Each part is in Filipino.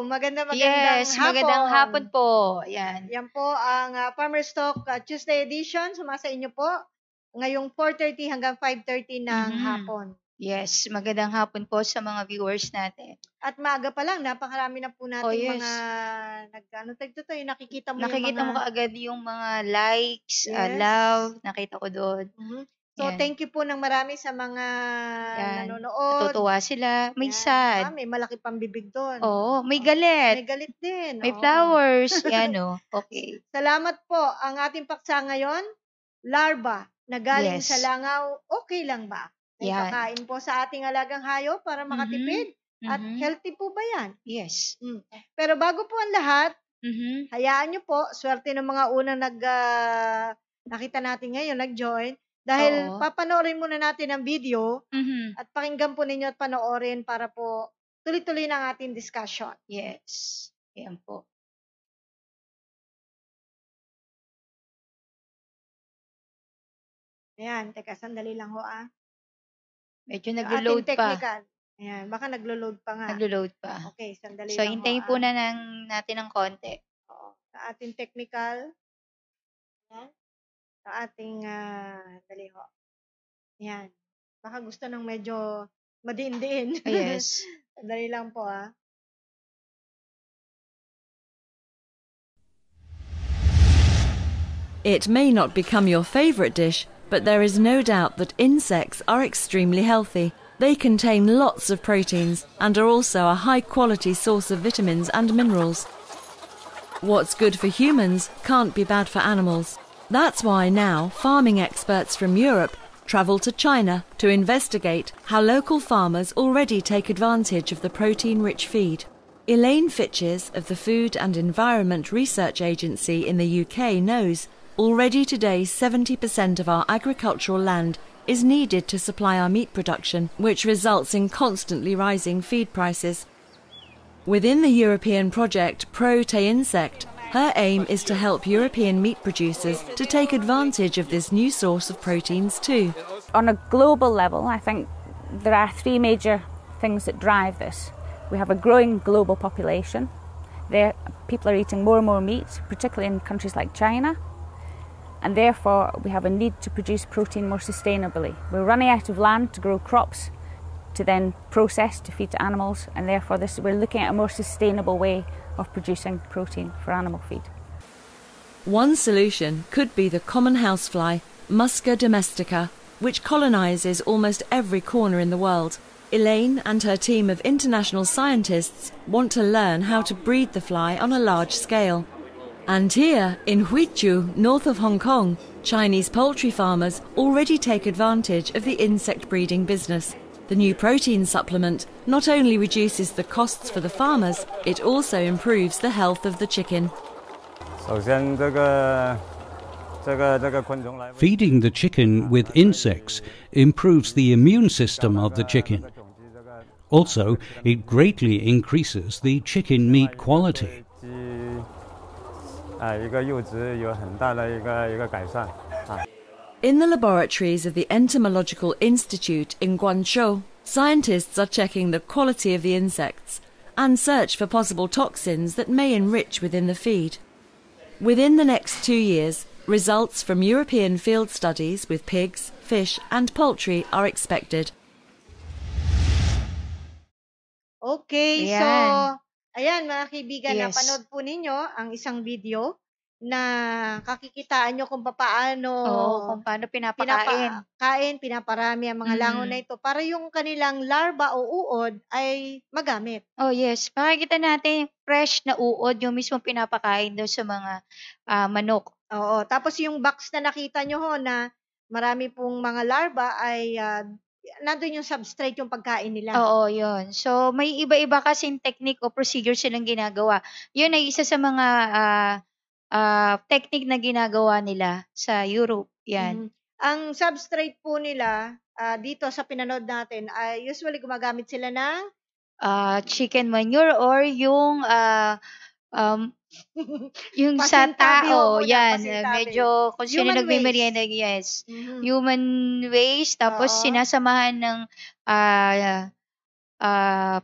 magandang Yes, magandang hapon hapon. po. Ayan. Yan po ang Farmers Talk Tuesday edition. Sumasa inyo po ngayong 4:30 hanggang 5:30 ng hapon. Yes, magandang hapon po sa mga viewers natin. At maaga pa lang, napakarami na po nating yes. mga nakikita mo Nakikita yung mo mga kaagad yung mga likes, Yes. love, nakita ko doon. So, Yan. thank you po ng marami sa mga nanonood. Natutuwa sila. May Yan. sad. May malaki pang bibig doon. Oo, may galit. May galit din. May Oo. flowers. Yan o. Okay. Salamat po. Ang ating paksa ngayon, larva na galing Yes. sa langaw, okay lang ba? May Yan. pakain po sa ating alagang hayop para makatipid. At healthy po ba yan? Yes. Pero bago po ang lahat, hayaan nyo po, swerte ng mga unang nakita natin ngayon, nag-join. Dahil papanoorin muna natin ang video at pakinggan po ninyo at panoorin para po tuloy-tuloy ng ating discussion. Yes. Yan po. Ayan, teka, sandali lang ho Medyo naglo-load pa. Ayan, baka naglo-load pa nga. Naglo-load pa. Okay, sandali So, lang hintayin ho. po na natin ng konti. Oo, sa ating technical. Ayan. Sa ating, dali ho. Ayan. Baka gusto ng medyo madiin-diin. Yes. Sandali lang po It may not become your favourite dish, but there is no doubt that insects are extremely healthy. They contain lots of proteins and are also a high-quality source of vitamins and minerals. What's good for humans can't be bad for animals. That's why now farming experts from Europe travel to China to investigate how local farmers already take advantage of the protein-rich feed. Elaine Fitches of the Food and Environment Research Agency in the UK knows already today 70% of our agricultural land is needed to supply our meat production, which results in constantly rising feed prices. Within the European project Pro-Te-Insect, her aim is to help European meat producers to take advantage of this new source of proteins too. On a global level, I think there are three major things that drive this. We have a growing global population. People are eating more and more meat, particularly in countries like China. And therefore, we have a need to produce protein more sustainably. We're running out of land to grow crops, to then process to feed to animals, and therefore we're looking at a more sustainable way of producing protein for animal feed. One solution could be the common housefly, Musca domestica, which colonises almost every corner in the world. Elaine and her team of international scientists want to learn how to breed the fly on a large scale. And here, in Huichu, north of Hong Kong, Chinese poultry farmers already take advantage of the insect breeding business. The new protein supplement not only reduces the costs for the farmers, it also improves the health of the chicken. Feeding the chicken with insects improves the immune system of the chicken. Also, it greatly increases the chicken meat quality. In the laboratories of the Entomological Institute in Guangzhou, scientists are checking the quality of the insects and search for possible toxins that may enrich within the feed. Within the next 2 years, results from European field studies with pigs, fish and poultry are expected. Okay, Ayan. so, ayan mga kaibigan, Yes. napanood po ninyo ang isang video na kakikitaan nyo kung paano kung paano pinapakain. pinaparami ang mga langaw na ito para yung kanilang larva o uod ay magamit. Oh, yes. Makikita natin fresh na uod, yung mismo pinapakain daw sa mga manok. Oo, tapos yung box na nakita nyo ho na marami pong mga larva ay nandun yung substrate yung pagkain nila. Oo, yun. So, may iba-iba kasing technique o procedure silang ginagawa. Yun ay isa sa mga technique na ginagawa nila sa Europe. Yan. Ang substrate po nila dito sa pinanood natin ay usually gumagamit sila ng Chicken manure or yung yung sa Pasintabi tao, muna, yan. pasintabi. Medyo kung sino Human nagmimerienda, yes. Mhm. Human waste, tapos Oo. sinasamahan ng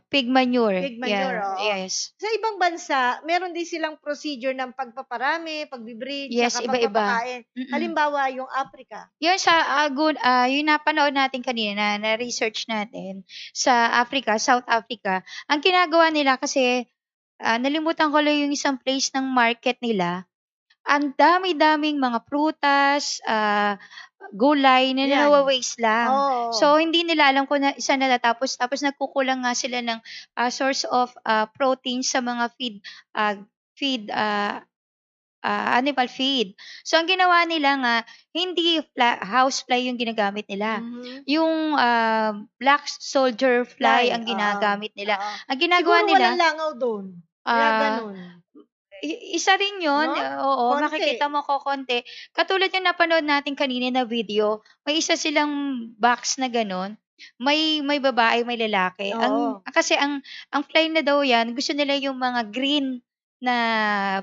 pig manure. Pig manure, Yeah, oo. yes. Sa ibang bansa, meron din silang procedure ng pagpaparami, pagbe-breed, Yes, saka iba-iba. pagpapakain. Halimbawa, yung Africa. Yun sa yung napanood natin kanina na research natin sa Africa, South Africa, ang ginagawa nila kasi nalimutan ko lang yung isang place ng market nila. Ang dami-daming mga prutas, gulay na Yan. nawa-waste lang. Oo. So hindi nila alam kung saan natatapos. Tapos nagkukulang nga sila ng source of protein sa mga animal feed. So ang ginawa nila nga, hindi housefly yung ginagamit nila. Yung black soldier fly ang ginagamit nila. Ang ginagawa Siguro nila, walang langaw doon. Kaya ganun. isa rin yun. No? Oo, Konti. makikita mo ko konti. Katulad yung napanood natin kanina na video, may isa silang box na ganun. May babae, may lalaki. Oo. Kasi ang fly na daw yan, gusto nila yung mga green na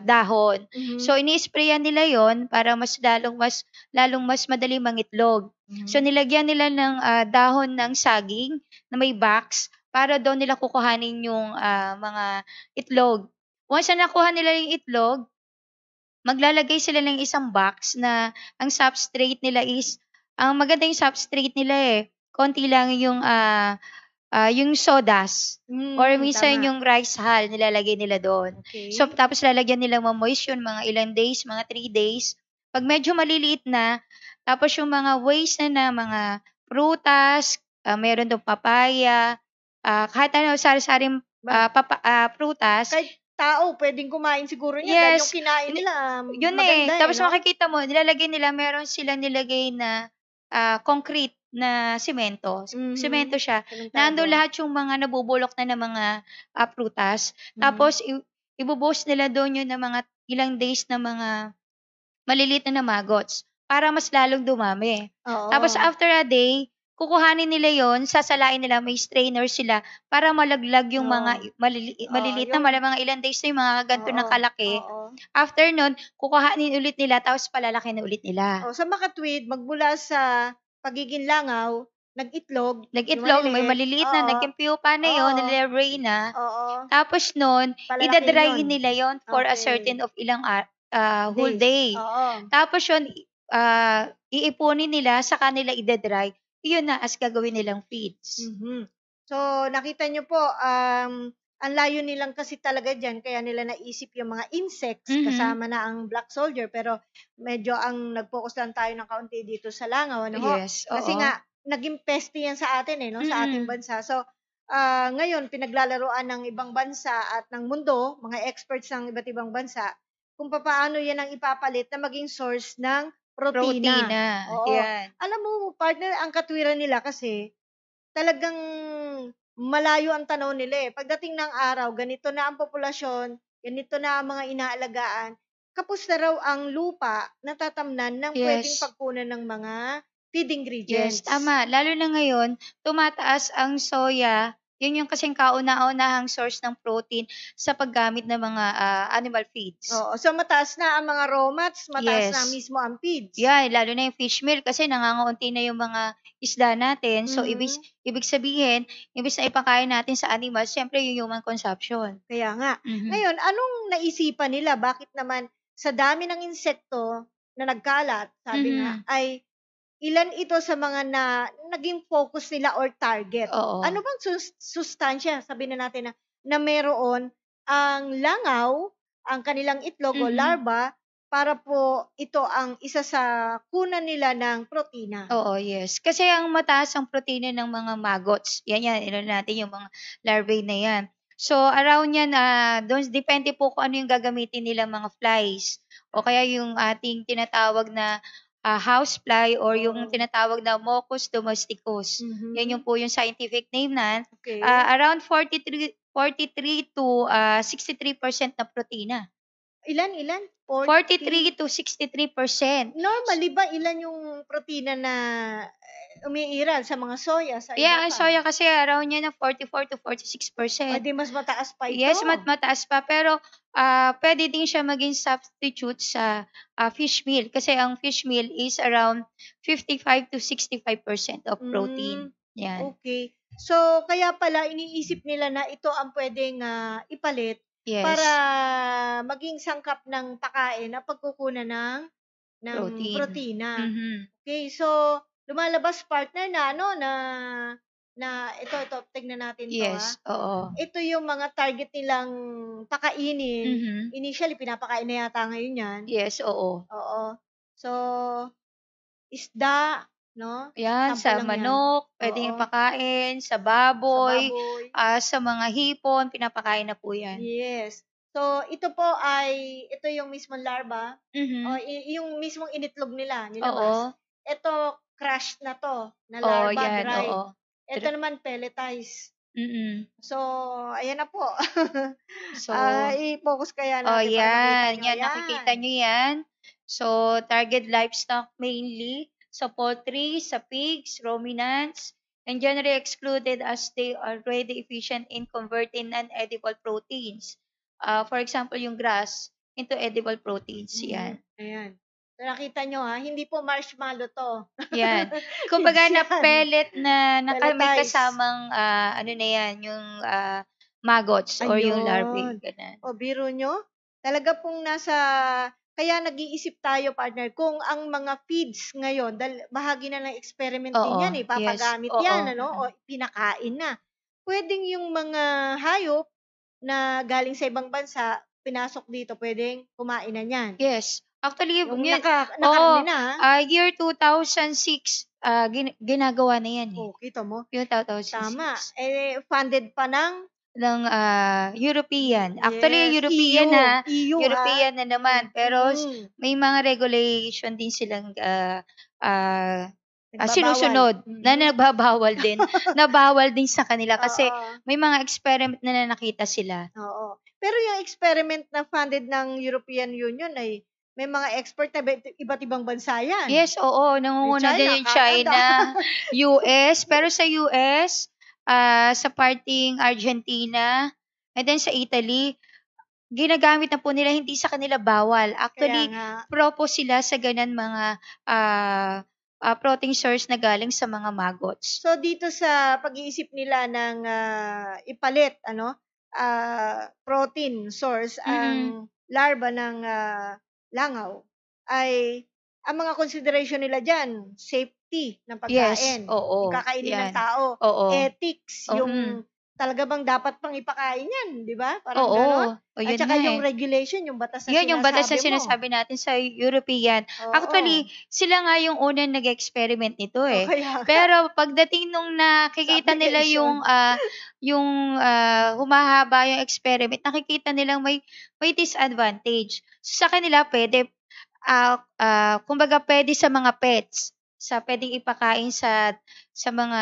dahon. So ini-sprayan nila yon para lalong mas madali mangitlog. So nilagyan nila ng dahon ng saging na may box para daw nila kukuhanin yung mga itlog. Once na nakuha nila yung itlog, maglalagay sila ng isang box na ang substrate nila is, ang maganda yung substrate nila konti lang yung sawdust. Or minsan tama. yung rice hull nilalagay nila doon. Okay. So tapos lalagyan nila ma-moist yun, mga ilang days, mga 3 days. Pag medyo maliliit na, tapos yung mga waste na mga prutas, meron doon papaya, kahit ano, sari-saring prutas. Kahit tao, pwedeng kumain siguro niya. Yes. Dahil yung kinain nila, Yun maganda Tapos no? makikita mo, nilalagay nila, meron silang nilagay na concrete na semento. Semento siya. Nando lahat yung mga nabubulok na ng mga prutas. Tapos, ibubuhos nila doon yun ng mga ilang days na mga maliliit na maggots para mas lalong dumami. Oo. Tapos, after a day, kukuhanin nila yon, sasalain nila, may strainer sila para malaglag yung mga maliliit na, mga ilang days na yung mga ganito na kalaki. After nun, kukuhanin ulit nila, tapos palalaki na ulit nila. Sa makatwid, magmula sa pagiging langaw, nag-itlog, may maliliit na, naging pupa na yun, nililabray na. Tapos nun, idadryin nila yon for a certain of ilang whole day. Tapos yun, iipunin nila, sa kanila idadry. Yun na as gagawin nilang feeds. So, nakita nyo po, ang layo nilang kasi talaga dyan, kaya nila naisip yung mga insects, kasama na ang black soldier, pero medyo ang nag-focus lang tayo ng kaunti dito sa langaw. Ano Yes, kasi nga, naging peste yan sa atin no? Sa ating bansa. So, ngayon, pinaglalaroan ng ibang bansa at ng mundo, mga experts ng iba't ibang bansa, kung paano yan ang ipapalit na maging source ng protina. Oo. Yan. Alam mo, partner, ang katwiran nila kasi talagang malayo ang tanaw nila Pagdating ng araw, ganito na ang populasyon, ganito na ang mga inaalagaan, kapos na raw ang lupa na tatamnan ng pwedeng pagkunan ng mga feed ingredients. Yes, tama. Lalo na ngayon, tumataas ang soya. Yun yung kasing kauna-unahang source ng protein sa paggamit ng mga animal feeds. Oo. So, mataas na ang mga raw mats, mataas na mismo ang feeds. Yeah, lalo na yung fish meal kasi nangangaunti na yung mga isda natin. So, ibig sabihin, imbis na ipakain natin sa animals, syempre yung human consumption. Kaya nga. Ngayon, anong naisipan nila? Bakit naman sa dami ng insekto na nagkalat, sabi nga, ay ilan ito sa mga naging focus nila or target? Oo. Ano bang sustansya, sabihin na natin na meron ang langaw, ang kanilang itlog o larva, para po ito ang isa sa kunan nila ng protina? Oo, yes. Kasi ang mataas ang protina ng mga maggots. Yan, ilan natin yung mga larvae na yan. So, around yan, depende po kung ano yung gagamitin nilang mga flies. O kaya yung ating tinatawag na housefly or yung tinatawag na Mochus domesticus. Yan yung po yung scientific name na. Okay. Around 43 to 63% na protina. Ilan? 43 to 63%. Normally ba ilan yung protina na umiiral sa mga soya? Ang soya kasi around niya na 44 to 46%. Pwede mas mataas pa ito. Yes, mataas pa. Pero pwede din siya maging substitute sa fish meal. Kasi ang fish meal is around 55 to 65% of protein. Yan. Okay. So, kaya pala iniisip nila na ito ang pwedeng ipalit Yes. para maging sangkap ng pagkain na pagkukunan ng Protein. protina. Mhm. Okay, so lumalabas partner na ito tignan natin to Yes, oo. Ito yung mga target nilang pakainin. Mhm. Initially pinapakain na yata ngayon yan. Yes, oo. Oo. So isda, no? Yan, Sample sa lang yan. manok, pwedeng Oo. ipakain, sa Sa baboy, baboy. sa mga hipon, pinapakain na po yan. Yes. So ito po ito yung mismong larva Mhm. o yung mismong initlog nila, Oo. nilabas. Ito crushed na to, na Oo, larva, yan, dried. oo. Ito naman pelletized. Mm. So, ayan na po. So, I-focus kaya oh, natin para makita yan. nyo. Yan, nakikita nyo yan. So, target livestock mainly sa poultry, sa pigs, ruminants, and generally excluded as they are already efficient in converting non-edible proteins. For example, yung grass into edible proteins. Yan. Ayan. So, nakita nyo hindi po marshmallow to. Yan. Kumbaga Pigs na yan. pellet na may Pelletized. kasamang ano na yan, yung maggots or yung larvae. Ganun. O, biro nyo? Talaga pong kaya nag-iisip tayo, partner, kung ang mga feeds ngayon, bahagi na ng experiment din Oo, yan, papagamit yes, oo. yan, o pinakain na. Pwedeng yung mga hayop na galing sa ibang bansa, pinasok dito, pwedeng kumain na yan. Yes. Actually, Yung yun, nakarni na, year 2006, ginagawa na yan eh. kita mo. Yung 2006. Tama. Funded pa ng European. Actually, Yes, European EU, European na naman. Pero may mga regulation din silang sinusunod na nagbabawal din. Nabawal din sa kanila kasi may mga experiment na nakita sila. Oo. Pero yung experiment na funded ng European Union ay may mga expert na iba't ibang bansa yan. Yes, oo. Nangunguna din yung China, US. Pero sa US, sa parting Argentina, and then sa Italy, ginagamit na po nila, hindi sa kanila bawal. Actually, propose sila sa ganan mga protein source na galing sa mga maggots. So, dito sa pag-iisip nila ng ipalit, protein source, ang larva ng langaw, ay ang mga consideration nila dyan, safety ng pagkain. Yes, oo. Kakainin ng tao. Oo. Ethics, yung talaga bang dapat pang ipakain yan, di ba? Parang oo. gano'n. At saka yung regulation, yung batas na yung batas na sinasabi natin sa European. Oo. Actually, sila nga yung unang nag-experiment nito eh. Okay. Pero pagdating nung nakikita nila yung humahaba yung experiment, nakikita nilang may disadvantage. So, sa kanila pwede kumbaga pwede sa mga pets, pwedeng ipakain sa mga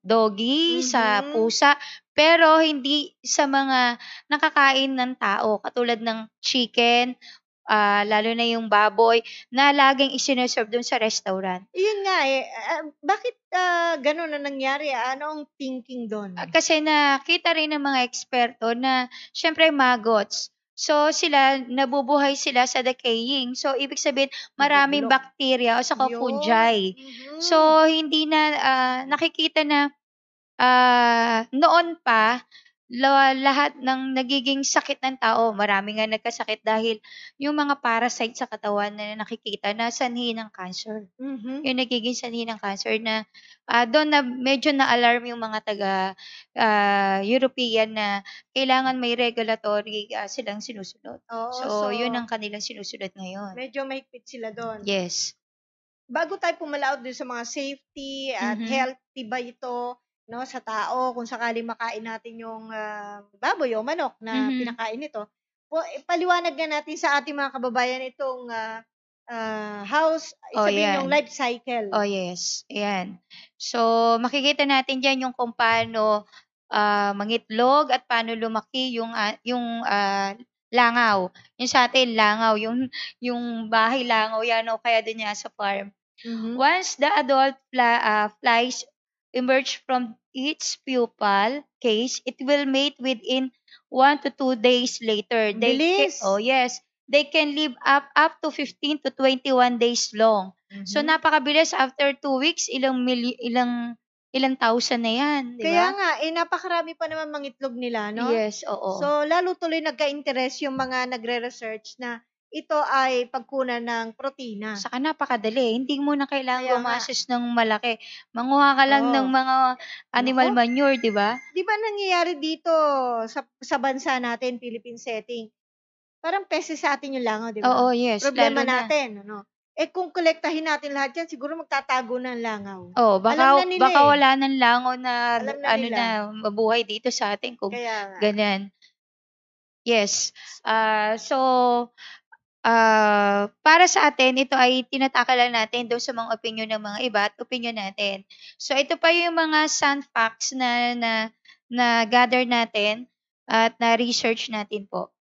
doggy, sa pusa, pero hindi sa mga nakakain ng tao, katulad ng chicken, lalo na yung baboy, na laging isineserve dun sa restaurant. Yun nga bakit gano'n na nangyari? Ano ang thinking doon? Kasi nakita rin ng mga eksperto na, syempre maggots, so sila, nabubuhay sila sa decaying. So, ibig sabihin, maraming bacteria o saka fungi. So, hindi na, nakikita na, noon pa, lahat ng nagiging sakit ng tao, marami nga nagkasakit dahil yung mga parasite sa katawan na nakikita na sanhi ng cancer. Yung nagiging sanhi ng cancer na doon na medyo na-alarm yung mga European na kailangan may regulatory silang sinusunod. So, yun ang kanilang sinusunod ngayon. Medyo mahigpit sila doon. Yes. Bago tayo pumalaot din sa mga safety at healthy ba ito, no, sa tao, kung sakaling makain natin yung baboy o manok na pinakain nito, paliwanag nga natin sa ating mga kababayan itong yung life cycle. Oh, yes. Ayan. So, makikita natin dyan yung kung paano mangitlog at paano lumaki yung langaw. Yung sa atin, langaw. Yung bahay langaw yan o kaya din yan sa farm. Once the adult flies emerge from its pupal case, it will mate within 1 to 2 days later. Bilis! They can live up to 15 to 21 days long. So, napakabilis. After 2 weeks, ilang ilang thousand na yan, di Kaya ba? nga, napakarami pa naman mangitlog nila, no? Yes, oo. So, lalo tuloy nagka-interest yung mga nagre-research na ito ay pagkunan ng protina. Saka napakadali. Hindi mo na kailangan Kaya nga. gumastos ng malaki. Manguha ka lang ng mga animal manure, di ba? Di ba nangyayari dito sa bansa natin, Philippine setting? Parang pese sa atin yung langaw, di ba? Oo, yes. Problema lalo na. natin, ano? Kung kolektahin natin lahat yan, siguro magtatago ng langaw. Oh, Alam na nila baka wala ng langaw na Alam na nila. mabuhay dito sa atin kung Kaya nga. ganyan. Yes. Para sa atin, ito ay tinatakalan natin doon sa mga opinion ng mga iba at opinion natin. So, ito pa yung mga sun facts na gather natin at na-research natin po.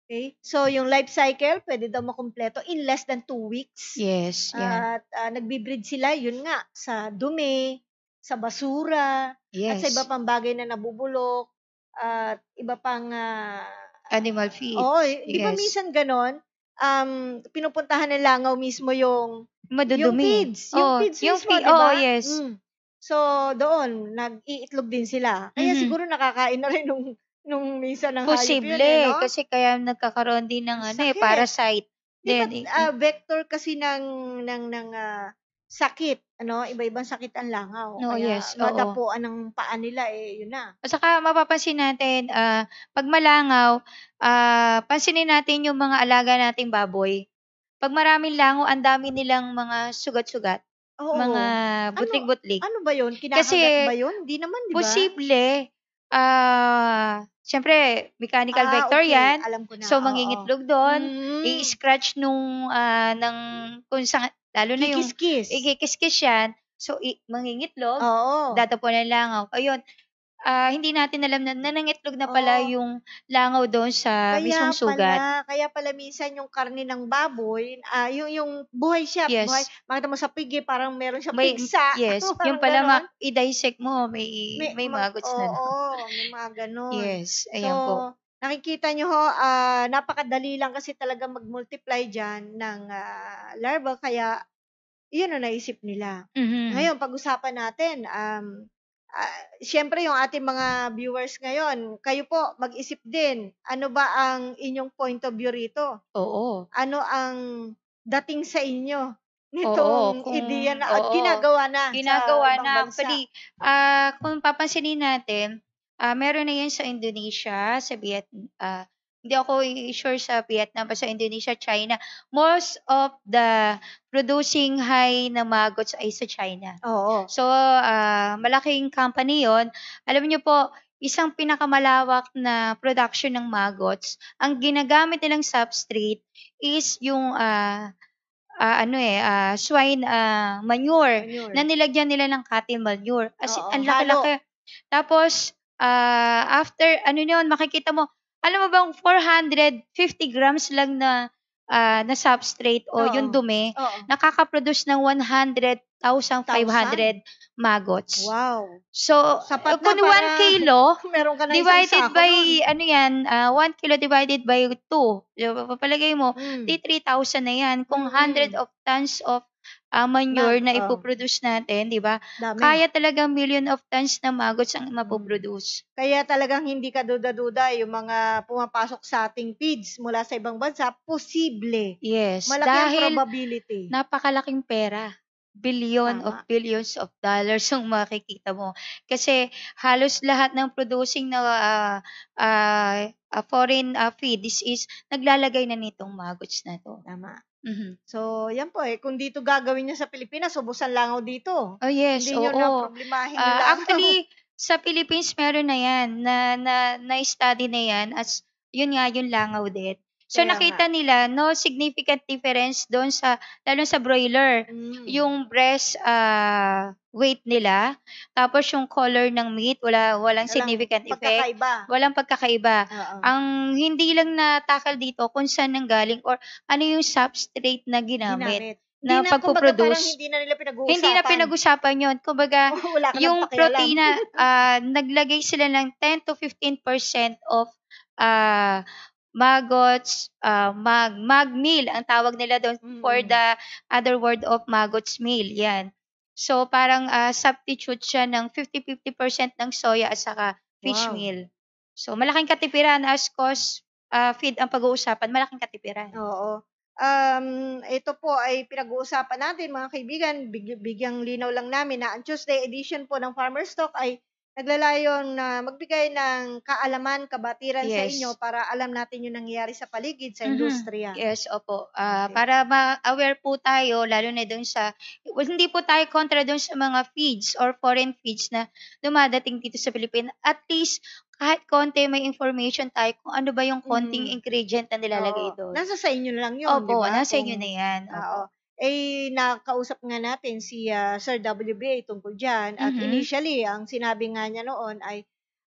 Okay? So, yung life cycle, pwede daw makumpleto in less than 2 weeks. Yes, yan. At nagbibreed sila, yun nga, sa dumi, sa basura, at Yes. sa iba pang bagay na nabubulok, at iba pang... Animal feed. Oo, di ba Yes. minsan ganon? Pinupuntahan ng langaw mismo yung Madudumi. feeds. Yung feeds yung mismo, feed, di ba? oo, yes. So, doon, nag-iitlog din sila. Kaya siguro nakakain na rin nung minsan ng hayop Posible, yun, no? kasi kaya nagkakaroon din ng Sakit. parasite. Di ba, Then, vector kasi ng sakit, ano? Iba-ibang sakit ang langaw. No, Kaya yes, oo. madapuan ng paa nila, yun na. At saka mapapansin natin, pag malangaw, pansinin natin yung mga alaga nating baboy. Pag maraming langaw, ang dami nilang mga sugat-sugat. Oo. Mga butlig-butlig. Ano ba yun? Kinakagat Kasi, ba yun? Hindi naman, di ba? Posible, siyempre, mechanical vector okay. yan. Alam ko na. So, mangingitlog doon, Mm. i-scratch kung saan, lalo na yung, Kikis-kis. ikikis-kis yan. So, mangingitlog, Oo. datapon ng langaw. Ayun, hindi natin alam na nanangitlog na pala Oo. yung langaw doon sa mismong sugat. Kaya pala minsan yung karne ng baboy, yung buhay siya, Yes. buhay. Makita mo sa pigi, parang meron siyang May, pigsa. yes, Parang yung pala ganon. i-dissect mo, may maggots na. Oo, may mga ganon. Yes, ayan po. Nakikita nyo ho, napakadali lang kasi talaga mag-multiply dyan ng larva, kaya yun ang naisip nila. Mhm. Ngayon, pag-usapan natin, siyempre yung ating mga viewers ngayon, kayo po, mag-isip din, ano ba ang inyong point of view rito? Oo. Ano ang dating sa inyo nitong ideya na at ginagawa na sa ibang bansa? Actually, kung papansinin natin, meron na yan sa Indonesia, sa Vietnam, hindi ako sure sa Vietnam, sa Indonesia, China. Most of the producing high na maggots ay sa China. Oo. So, malaking company yon. Alam niyo po, isang pinakamalawak na production ng maggots, ang ginagamit nilang substrate is yung swine manure na nilagyan nila ng cattle manure. As Oo, ang laki-laki. Tapos, after, makikita mo, alam mo bang 450 grams lang na substrate o yung dumi, nakaka-produce ng 100,500 maggots. Wow. So, Sapat kung na 1 kilo, meron ka na divided isang sako by, nun. 1 kilo divided by 2. Papalagay mo, 3,000 na yan. Kung 100 of tons of manure na ipoproduce natin, di ba? Dami. Kaya talagang million of tons na maggots ang mapoproduce. Kaya talagang hindi ka duda-duda yung mga pumapasok sa ating feeds mula sa ibang bansa, posible. Yes. Malaki Dahil ang probability. napakalaking pera. Billions of dollars ang makikita mo. Kasi halos lahat ng producing na foreign feed is naglalagay na nitong maggots na to. Tama. Mm-hmm. So, yan po kung dito gagawin niya sa Pilipinas, ubusan langaw dito. Oh, yes. Hindi nyo na problemahin yung langaw. Actually, sa Philippines meron na yan, na-study na yan as yun nga yung langaw din. So, Kaya nakita nila, no significant difference doon lalo sa broiler. Yung breast weight nila, tapos yung color ng meat, walang significant effect. Walang pagkakaiba. Ang hindi lang natakal dito kung saan nanggaling or ano yung substrate na ginamit. Na pagpuproduce. Hindi na nila pinag-uusapan. Hindi na pinag-usapan yun. Kumbaga, yung protina, naglagay sila ng 10 to 15% of maggots, mag meal, ang tawag nila doon for the other word of maggots meal. Yan. So, parang substitute siya ng 50-50% ng soya at saka fish Wow. meal. So, malaking katipiran as cost feed ang pag-uusapan, malaking katipiran. Oo. Ito po ay pinag-uusapan natin mga kaibigan, bigyang linaw lang namin na ang Tuesday edition po ng Farmer's Talk ay naglalayong na magbigay ng kaalaman, kabatiran sa Yes. inyo para alam natin yung nangyayari sa paligid, sa industriya. Yes, opo. Okay. Para ma-aware po tayo, lalo na doon sa, hindi po tayo kontra doon sa mga feeds or foreign feeds na dumadating dito sa Pilipinas. At least, kahit konti may information tayo kung ano ba yung konting ingredient na nilalagay Oo. doon. Nasa sa inyo lang yun, di Opo, ba? nasa Kung- inyo na yan. Oo. Nakausap nga natin si Sir WBA tungkol dyan. At Mhm. initially, ang sinabi nga niya noon ay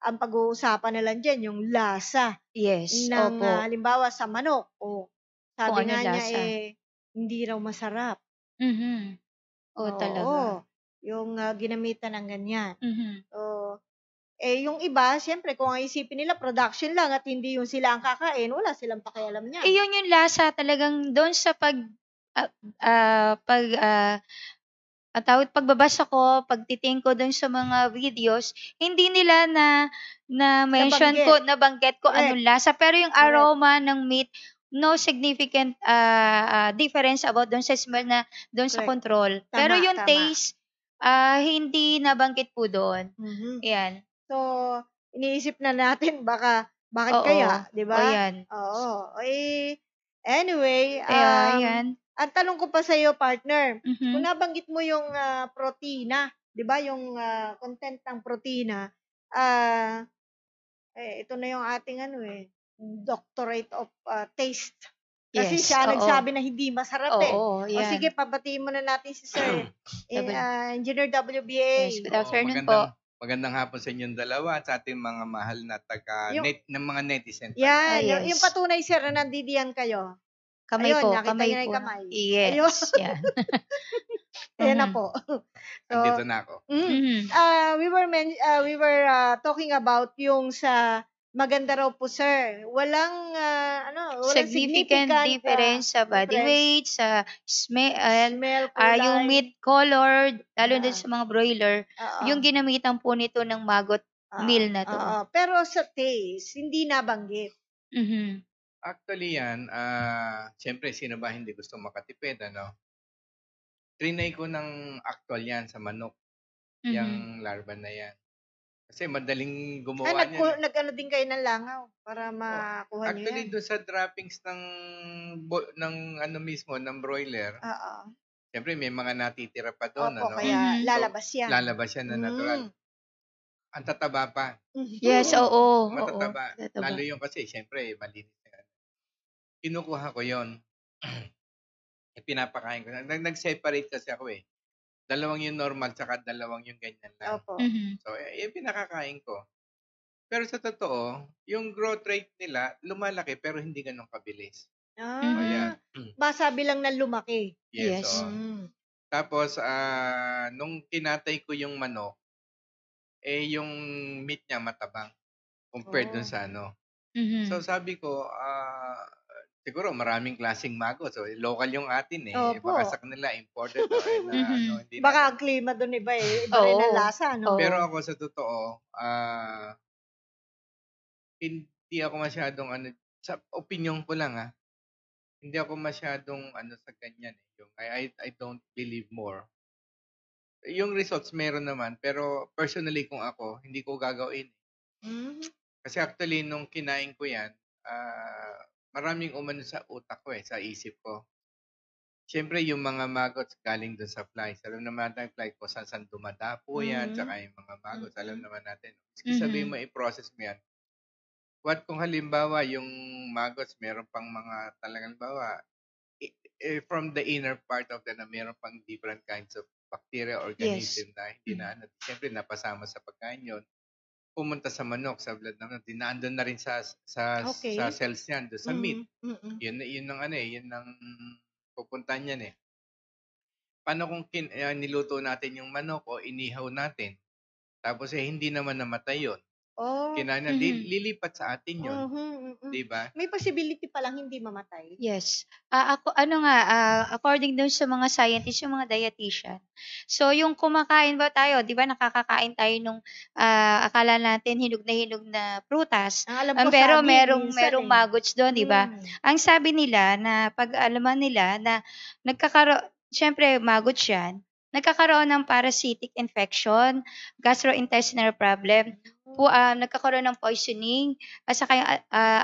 ang pag-uusapan na lang dyan, yung lasa Yes, ng opo. halimbawa sa manok. O, sabi Kung ano nga niya lasa. hindi raw masarap. Mhm. Oh, talaga. Oo. Yung ginamitan ng ganyan. Mhm. So, yung iba, siyempre, kung ang isipin nila, production lang at hindi yung sila ang kakain, wala silang pakialam niyan. Yun yung lasa talagang doon sa pagbabasa ko, pagtitingin ko doon sa mga videos, hindi nila na-mention ko, nabanggit ko Correct. anong lasa. Pero yung Correct. aroma ng meat, no significant difference about doon sa smell na doon sa Correct. control. Tama, Pero yung tama. taste, hindi nabanggit po doon. Mhm. Yan. So, iniisip na natin bakit Oo. kaya, 'di ba? O yan. Oo. Anyway, Kaya yan. ang tanong ko pa sa iyo, partner, Mhm. kung nabanggit mo yung protina, 'di ba? Yung content ng protina, ito na yung ating doctorate of taste. Kasi Yes, siya oo. nagsabi na hindi masarap Oo, O yan. sige, pabatiin mo na natin si Sir Sabi- Engineer WBA. Yes, good afternoon po. Magandang hapon sa inyong dalawa at sa ating mga mahal na Yung- ng mga netizen. Yan, yes. yung patunay, sir, na nandidiyan kayo. Kamay Ayun, po, nakita kamay niyo na yung po. kamay. Yes, Ayun. yan. Ayan na Mhm. po. Andito na ako. Mhm. We were talking about yung sa maganda raw po, sir. Walang Significant difference sa body difference. weight, sa smell, Smell, kulay. yung meat color, lalo Ah. din sa mga broiler, Oo. yung ginamitan po nito ng maggot meal na to. Oo. Pero sa taste, hindi nabanggit. Mhm. Actually yan, siyempre sino ba hindi gusto makatipid, ano? Trinay ko ng actual yan sa manok, Mhm. yung larva na yan. Kasi madaling gumawa niyan. Nag-ano din kayo ng langaw para makuha niyo Actually, yan. doon sa droppings ng mismo, ng broiler, Oo. siyempre may mga natitira pa doon, Opo, ano? kaya Mhm. lalabas yan. Lalabas yan na natural. Ang tataba pa. Yes, oo. Matataba. Tataba. Lalo yung kasi, siyempre, malinis na yan. Kinukuha ko yon. Pinapakain ko. Nag-separate kasi ako eh. Dalawang yung normal, saka dalawang yung ganyan lang. Opo. Mhm. So, pinakakain ko. Pero sa totoo, yung growth rate nila, lumalaki pero hindi ganun kabilis. Ayan. Masabi lang na lumaki. Yes. oo. Tapos, nung kinatay ko yung manok, yung meat niya matabang compared dun sa ano. Mhm. So, sabi ko, siguro maraming klaseng maggot. So, local yung atin eh. Opo. Baka sa kanila imported hindi Baka natin. ang klima doon iba eh. Iba rin ang Oo. lasa, no? Oo. Pero ako sa totoo, hindi ako masyadong sa opinion ko lang hindi ako masyadong sa ganyan eh. Yung I don't believe more. Yung results meron naman, pero personally kung ako, hindi ko gagawin. Kasi actually nung kinain ko yan, maraming umano sa utak ko sa isip ko. Siyempre yung mga maggots galing dun sa flies. Alam naman natin fly ko saan dumadapo yan, tsaka yung mga maggots, alam naman natin. Sabihin mo i-process mo yan. What kung halimbawa yung maggots meron pang mga talagang from the inner part of them na meron pang different kinds of bacteria, organism na hindi na siyempre napasama sa pagkain yun. Pumunta sa manok, sa blood naman, dinaandun na rin sa cells niyan, doon sa meat. Yun ang pupuntahan niyan eh. Paano kung niluto natin yung manok o inihaw natin, tapos hindi naman namatay yun? Oh. Kinain na, lilipat sa atin yun. Di ba? May possibility palang hindi mamatay. Yes. According dun sa mga scientists, yung mga dietitian. So, yung kumakain ba tayo, di ba nakakakain tayo nung akala natin hinog na prutas. Ang alam ko Pero sabi, merong minsan maggots doon, di ba? Ang sabi nila na pag-alaman nila na syempre maggots yan, nagkakaroon ng parasitic infection, gastrointestinal problem, nagkakaroon ng poisoning, at saka yung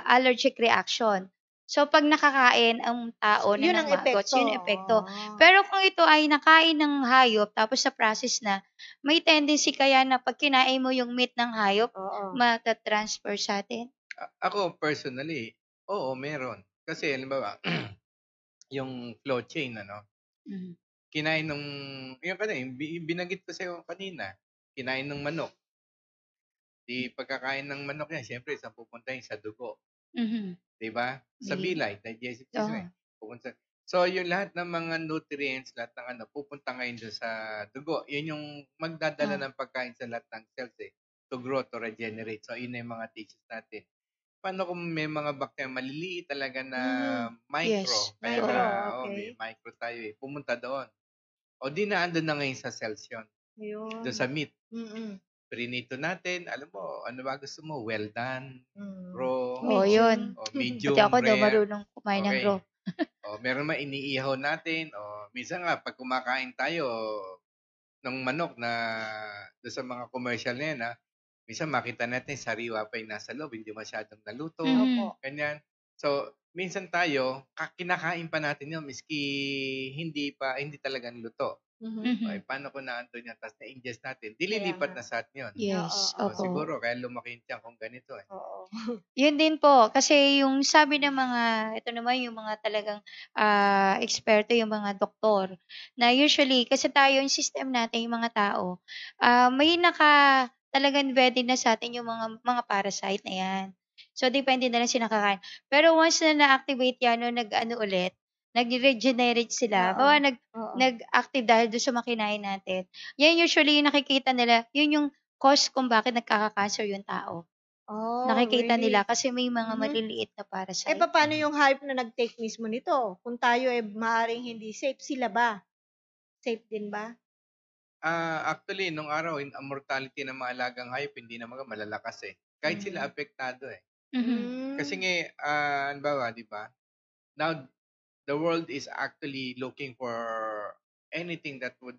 allergic reaction. So, pag nakakain ang tao na Yun ng ang maggots, epekto. yun ang epekto. Pero kung ito ay nakain ng hayop, tapos sa process na, may tendency kaya na pag kinain mo yung meat ng hayop, matatransfer sa atin? Ako, personally, oo, meron. Kasi, halimbawa, yung flow chain, kinain yung binanggit ko sa'yo kanina, kinain ng manok. Di pagkakain ng manok yan, siyempre, saan pupunta yun? Sa dugo. Diba? Sa bilay, digestive system. Pupunta. So, yung lahat ng mga nutrients, lahat ng pupunta ngayon doon sa dugo. Yun yung magdadala ng pagkain sa lahat ng cells to grow, to regenerate. So, yun na yung mga tissues natin. Paano kung may mga bacteria maliliit talaga na micro? Yes. Kaya Okay. may micro tayo pumunta doon. O di na andun na ngayon sa cells yun. Doon sa meat. Prinito natin, alam mo, ano ba gusto mo? Well done, raw, Yun. o medium, Pati ako daw rare. marunong kumain ng raw. O meron man iniihaw natin, o minsan nga, pag kumakain tayo ng manok na doon sa mga commercial na yan, minsan makita natin sariwa pa yung nasa loob, hindi masyadong naluto, ganyan. So, minsan tayo, kinakain pa natin yun, miski hindi talagang luto. Okay, paano kung naandun yan, tapos na-ingest natin, dililipat na sa atin yun. Yes, So, siguro, kaya lumaki yan kung ganito. Yun din po, kasi yung sabi ng mga, ito naman yung mga talagang eksperto, yung mga doktor, na usually, kasi tayo, yung system natin, yung mga tao, may talagang ready na sa atin yung mga parasite na yan. So, depende na lang sila kakain. Pero once na na-activate yan, no, nag-regenerate sila, nag-active dahil doon sa makinain natin. Yan usually yung nakikita nila, yun yung cause kung bakit nagkaka-cancer yung tao. Nakikita really? nila kasi may mga maliliit na parasite. Paano yung hype na nag-take mismo nito? Kung tayo maaring hindi safe, sila ba? Safe din ba? Actually, nung araw, ang mortality ng mga alagang hayop, hindi naman malalakas Kahit sila apektado Kasi nga, halimbawa, di ba? Now, the world is actually looking for anything that would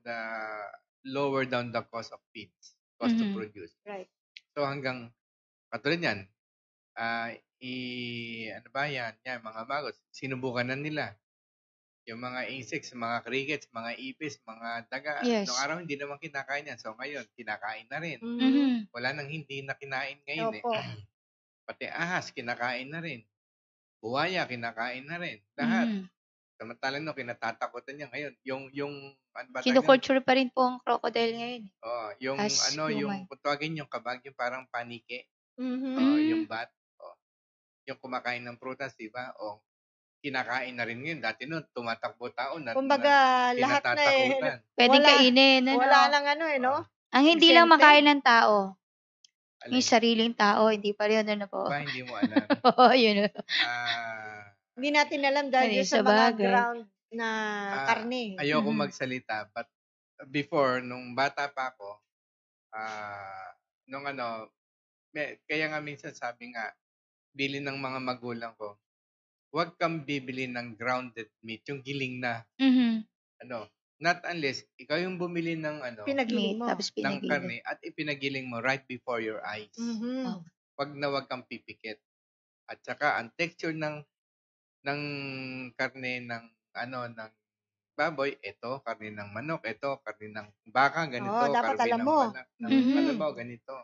lower down the cost of feeds, cost to produce. Right. So hanggang katulad yan, mga maggots, sinubukan na nila. Yung mga insects, mga crickets, mga ipis, mga daga. Yes. Noong araw, hindi naman kinakain yan. So ngayon, kinakain na rin. Wala nang hindi na kinain ngayon Pati ahas, kinakain na rin. Buwaya, kinakain na rin. Lahat. Samantalang kinatatakutan niya ngayon. Kinukulture pa rin po ang crocodile ngayon. Yung kung tawagin yung kabag, yung parang panike. Yung bat. Yung kumakain ng prutas, di ba? Kinakain na rin ngayon. Dati nun, tumatakbo tao na kumbaga, lahat na pwedeng kainin. Wala lang Ang hindi lang makain ng tao. Yung sariling tao, hindi pa rin po. Ba, hindi mo alam. Yun. Hindi natin alam dahil sa mga ground na karne. Ayoko magsalita, but before, nung bata pa ako, kaya nga minsan sabi nga, bili ng mga magulang ko, huwag kang bibili ng grounded meat, yung giling na. Not unless ikaw yung bumili ng pinagiling mo. ng karne at ipinagiling mo right before your eyes. Wag kang pipikit. At saka ang texture ng karne ng ng baboy, ito karne ng manok, ito karne ng baka, ganito, dapat karne alam ng mo. kalabaw, ganito.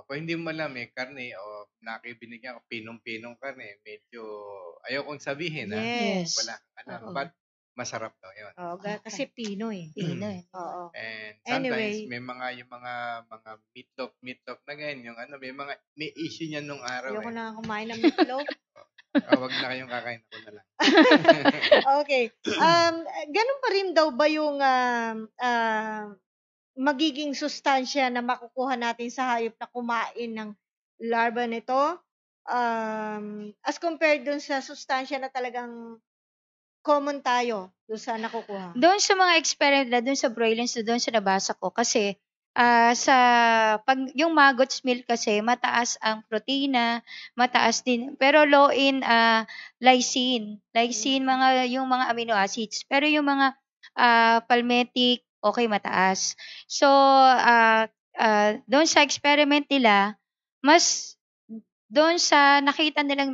Kung hindi mo alam karne nakibinigyan ko pinong-pinong karne, medyo ayokong sabihin Yes. wala but masarap daw 'yon. Kasi Pinoy. Oo. And sometimes may yung mga meatloaf na ganyan, yung may issue niyan nung araw. Ayoko na kumain ng meatloaf. Wag na kayong kakain, ako na lang. Okay. Ganun pa rin daw ba yung magiging sustansya na makukuha natin sa hayop na kumain ng larva nito, as compared dun sa sustansya na talagang common tayo doon sa nakukuha? Doon sa mga experiment na doon sa broilers, doon sa nabasa ko kasi sa pag yung maggots milk kasi mataas ang protina, mataas din pero low in lysine. Lysine yung mga amino acids. Pero yung mga palmitic okay mataas. So doon sa experiment nila mas doon sa nakita nilang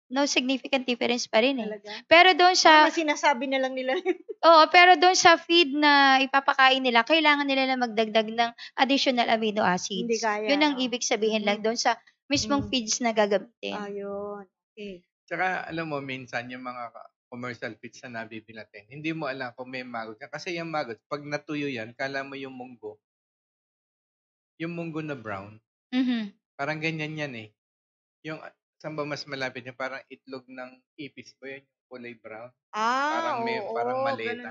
no significant difference pa rin eh. Talaga? Pero doon sa sinasabi na lang nila yun. Oo, pero doon sa feed na ipapakain nila, kailangan nila na magdagdag ng additional amino acids. Hindi kaya, Yun ang no? ibig sabihin lang doon sa mismong feeds na gagamitin. Ayun. Okay. Tsaka, alam mo, minsan yung mga commercial feeds na nabibili natin, hindi mo alam kung may maggot. Kasi yung maggot, pag natuyo yan, kala mo yung munggo na brown, parang ganyan yan eh. Yung, saan ba mas malapit yung parang itlog ng ipis ko yun, yung kulay brown. Parang maleta.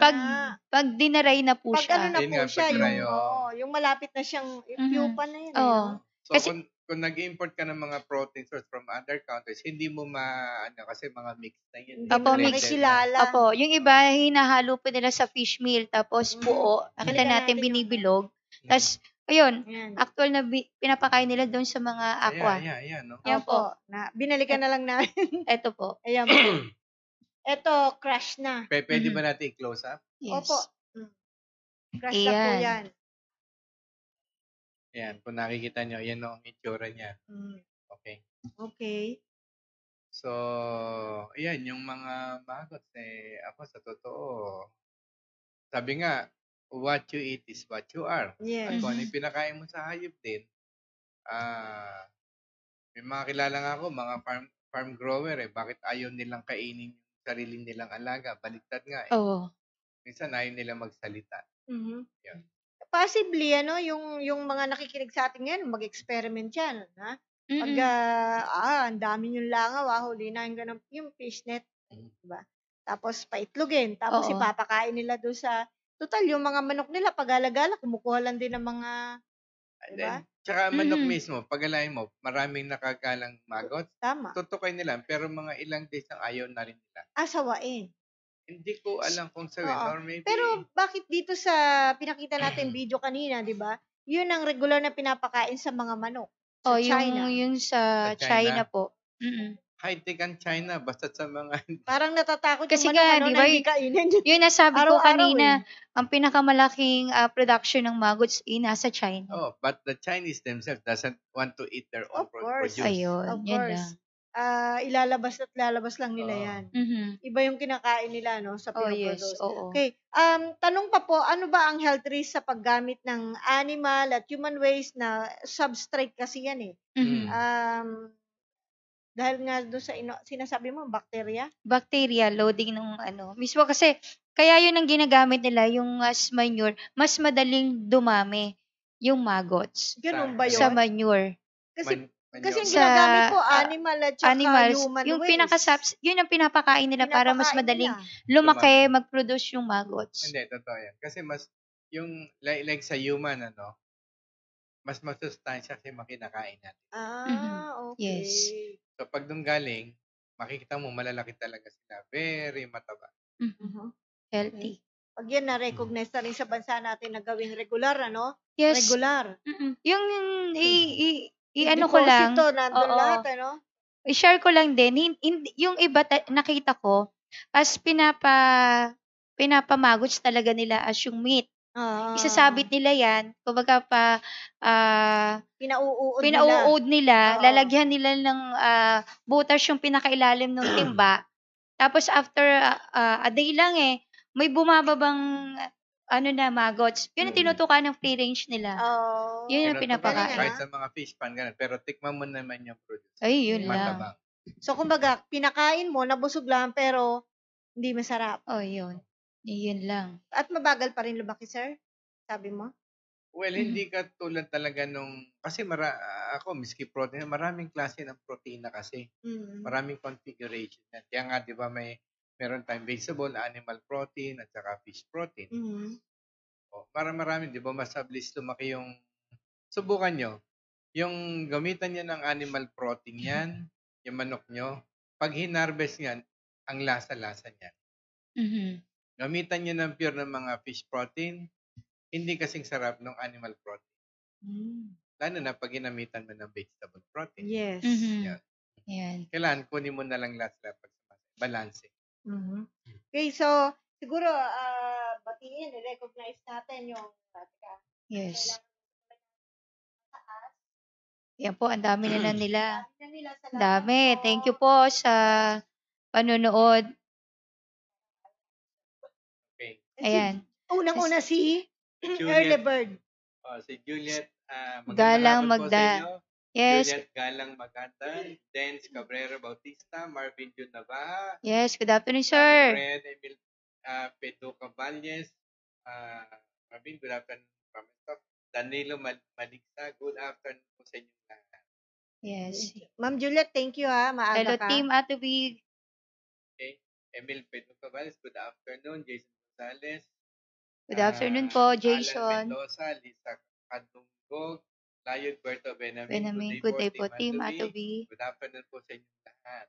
Pag dinaray na po Pag siya. ano na Yun po nga, siya, pag dry, yung malapit na siyang pupa na yun. Oo. So, Kasi- kung nag-import ka ng mga protein source from other countries, hindi mo kasi mga mix na yun. Hindi mo Blended makikilala. Opo, yung iba hinahalo po nila sa fish meal tapos buo. Nakita Balikan natin natin binibilog. Tapos ayun, Yan. actual na pinapakain nila doon sa mga aqua. Ayan, no? Yan po. Binalikan na lang namin. Ito po. Ayan po. Ito, crush na. Pwede ba natin i-close up? Yes. Opo. Crush na po Ayan. yan. Ayan, kung nakikita nyo, yan ang itsura niya. Okay. Okay. So, ayan, yung mga maggots ako sa totoo, sabi nga, what you eat is what you are. Yes. At kung ano yung pinakain mo sa hayop din, may mga kilala nga ako, mga farm grower bakit ayaw nilang kainin yung sarili nilang alaga? Baliktad nga Oo. Minsan ayaw nila magsalita. Yan. Possibly, yung mga nakikinig sa atin ngayon, mag-experiment yan, ha? Pag, ang dami yung langaw, huli na yung fishnet, diba? Tapos, paitlogin, tapos Oo. ipapakain nila doon sa, total, yung mga manok nila, pag-alagala, kumukuha lang din ng mga, diba? Tsaka manok mismo, pag-alain mo, maraming nakagalang maggots. Tama. Tutukay nila, pero mga ilang days ang ayaw na rin nila. Sawain. Hindi ko alam kung sawin, or maybe... Pero bakit dito sa pinakita natin video kanina, di ba? Yun ang regular na pinapakain sa mga manok. Sa China. Yung sa China po. High-tech ang China, basta sa mga... Parang natatakot Kasi yung manok, nga, di ba, na hindi kainin. yun nasabi ko Araw-araw kanina, ang pinakamalaking production ng maggots nasa China. Oh, but the Chinese themselves doesn't want to eat their own Of course. produce. Ayun, Of yan course. lang. Ilalabas at lalabas lang nila yan. Iba yung kinakain nila, no? Sa pinoproduce. Yes, oo. Okay. Tanong pa po, ano ba ang health risk sa paggamit ng animal at human waste na substrate kasi yan eh? Dahil nga doon sa sinasabi mo, bacteria? Bacteria, loading ng mismo kasi, kaya yun ang ginagamit nila, yung as manure, mas madaling dumami yung maggots. Ganun ba yun? Sa manure. Kasi yung ginagamit po, animal at saka animals, human yung waste. yun ang pinapakain nila para mas madaling lumaki, mag-produce yung maggots. Hindi, totoo yan. Kasi mas, yung, like sa human, mas masustansya kasi makinakain natin. Okay. Yes. So, pag nung galing, makikita mo, malalaki talaga sila. Very mataba. Healthy. Pag yan na-recognize na rin sa bansa natin na gawing regular, Yes. Regular. Yung i-ano ko lang. Deposito, nandun lahat, I-share ko lang din. Yung iba nakita ko, as pinapamagots talaga nila as yung meat. Isasabit nila yan. Kumbaga pinauud nila. Lalagyan nila ng butas yung pinakailalim ng timba. Tapos after a day lang may bumababang maggots. Yun ang tinutukan ng free range nila. Yun ang pinapakain. Kahit sa mga fish pan, ganun. Pero tikman mo naman yung produce. Ay, yun lang. Matabang. So, kumbaga, pinakain mo, nabusog lang, pero hindi masarap. Yun. Yun lang. At mabagal pa rin lumaki, sir? Sabi mo? Well, hindi ka tulad talaga nung... Kasi ako, miski protein, maraming klase ng protein na kasi. Maraming configuration. Kaya nga, di ba, meron tayong vegetable, animal protein, at saka fish protein. Para marami, di ba, mas mabilis lumaki yung, subukan nyo, yung gamitan nyo ng animal protein yan, yung manok nyo, pag hinarvest yan, ang lasa-lasa niya. Gamitan nyo ng pure ng mga fish protein, hindi kasing sarap ng animal protein. Lalo na pag ginamitan mo ng vegetable protein. Yes. Yan. Yan. Kailangan kunin mo na lang lahat pag balance. Okay, so siguro batiin, i-recognize natin yung Yes. Yan po, ang dami na nila. Dami. Thank you po sa panonood. Okay. Ayan. Unang-una si Early Bird. Si Juliet Galang magandang hapon po sa Magda. inyo. Yes. Juliet Galang Maganda, Dance Cabrera Bautista, Marvin Jun Navaja, Yes, good afternoon, sir. Fred Emil Pedro Caballes, Marvin, good afternoon from Stop. Danilo Maligsa, good afternoon po sa inyo lahat. Yes. Ma'am Juliet, thank you ha. Maaga Hello, ka. Team Atubig. Okay. Emil Pedro Caballes, good afternoon. Jason Gonzalez. Good afternoon po, Alan Jason. Mendoza, Lisa Kadunggog, Layo Berto Benjamin, good day po, Team Atubig. Good afternoon po sa inyo lahat.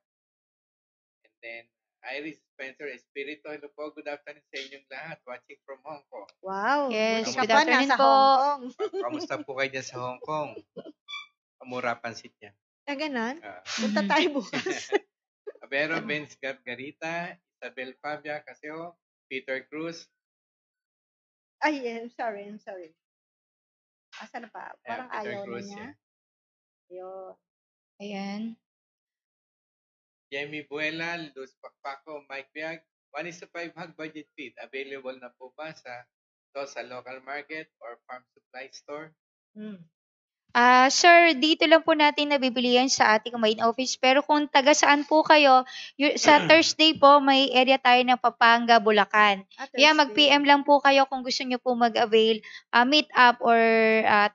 And then, Iris Spencer Espirito, hello po, good afternoon sa inyong lahat, watching from Hong Kong. Wow. Yes, buti ka good pa, afternoon nasa po. Hong Kong. Kamusta po kayo dyan sa Hong Kong? Mura pansit niya. Ganon? Punta tayo bukas. Abero Benz Gargarita, Isabel Fabia Caseo, Peter Cruz. Ay, I'm sorry. Asa na pa? Parang Peter ayaw Cruz, na niya. Yun. Ayan. Jamie Buela, Luz Pakpako, Mike Biag, 1:5 hog budget feed. Available na po ba sa local market or farm supply store? Sir, dito lang po natin nabibili yan sa ating main office. Pero kung taga saan po kayo, sa Thursday po, may area tayo ng Pampanga, Bulacan. Yan, mag-PM lang po kayo kung gusto nyo po mag-avail, meet up or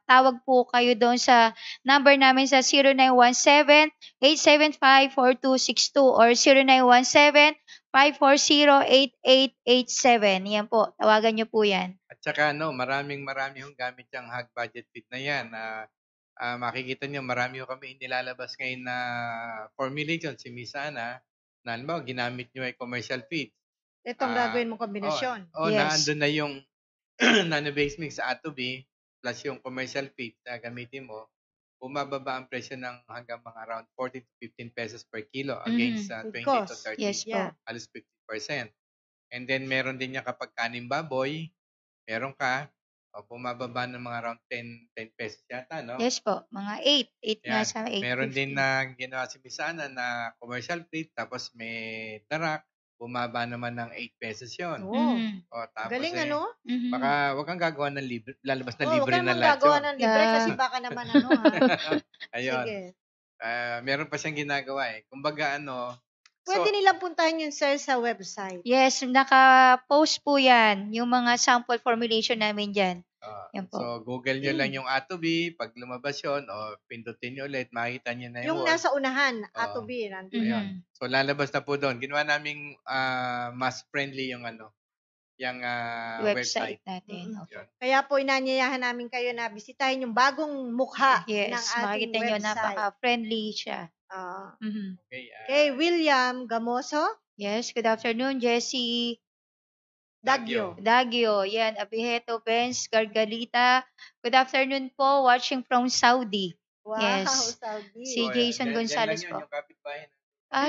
tawag po kayo doon sa number namin sa 0917-875-4262 or 0917-540-8887. Yan po, tawagan nyo po yan. At saka maraming yung gamit yung hog budget feed na yan. Makikita nyo, marami yung kami inilalabas ngayon na formulation, si Miss Ana, na ginamit nyo ay commercial feed. Itong gagawin mo kombinasyon. Yes. Naandun na yung nano-base mix sa Atobi plus yung commercial feed na gamitin mo, bumababa ang presyo ng hanggang mga around 40 to 15 pesos per kilo against 20 to 30. Yes po. Halos 50%. And then meron din niya kapag kanin baboy, meron ka, bumababa ng mga around 10 pesos yata, no? Yes po, mga 8 na sa 8. Meron din na ginawa si Misana na commercial feed, tapos may darak, bumaba naman ng 8 pesos yun. Tapos galing baka wag kang gagawa ng libre, lalabas na libre na Huwag lahat kang gagawa yun. ng libre kasi baka naman ha. Ayun. Sige. Meron pa siyang ginagawa Kumbaga Pwede nilang puntahan yun, sir, sa website. Yes, naka-post po yan, yung mga sample formulation namin dyan. Yan po. So, Google nyo lang yung Atobi, pag lumabas yun, pindutin nyo ulit, makikita nyo na yung nasa unahan, Atobi, nandun. Ayun. So, lalabas na po doon. Ginawa naming mas friendly yung yung website natin. Kaya po inanyayahan namin kayo na bisitahin yung bagong mukha ng ating makikita nyo, website. napaka-friendly siya. Okay, William Gamoso. Yes, good afternoon, Jessie. Dagyo. Yan, Abiheto, Benz, Gargalita. Good afternoon po, watching from Saudi. Wow, Yes. Saudi. Si Jason Gonzalez po. Yung kapitbahay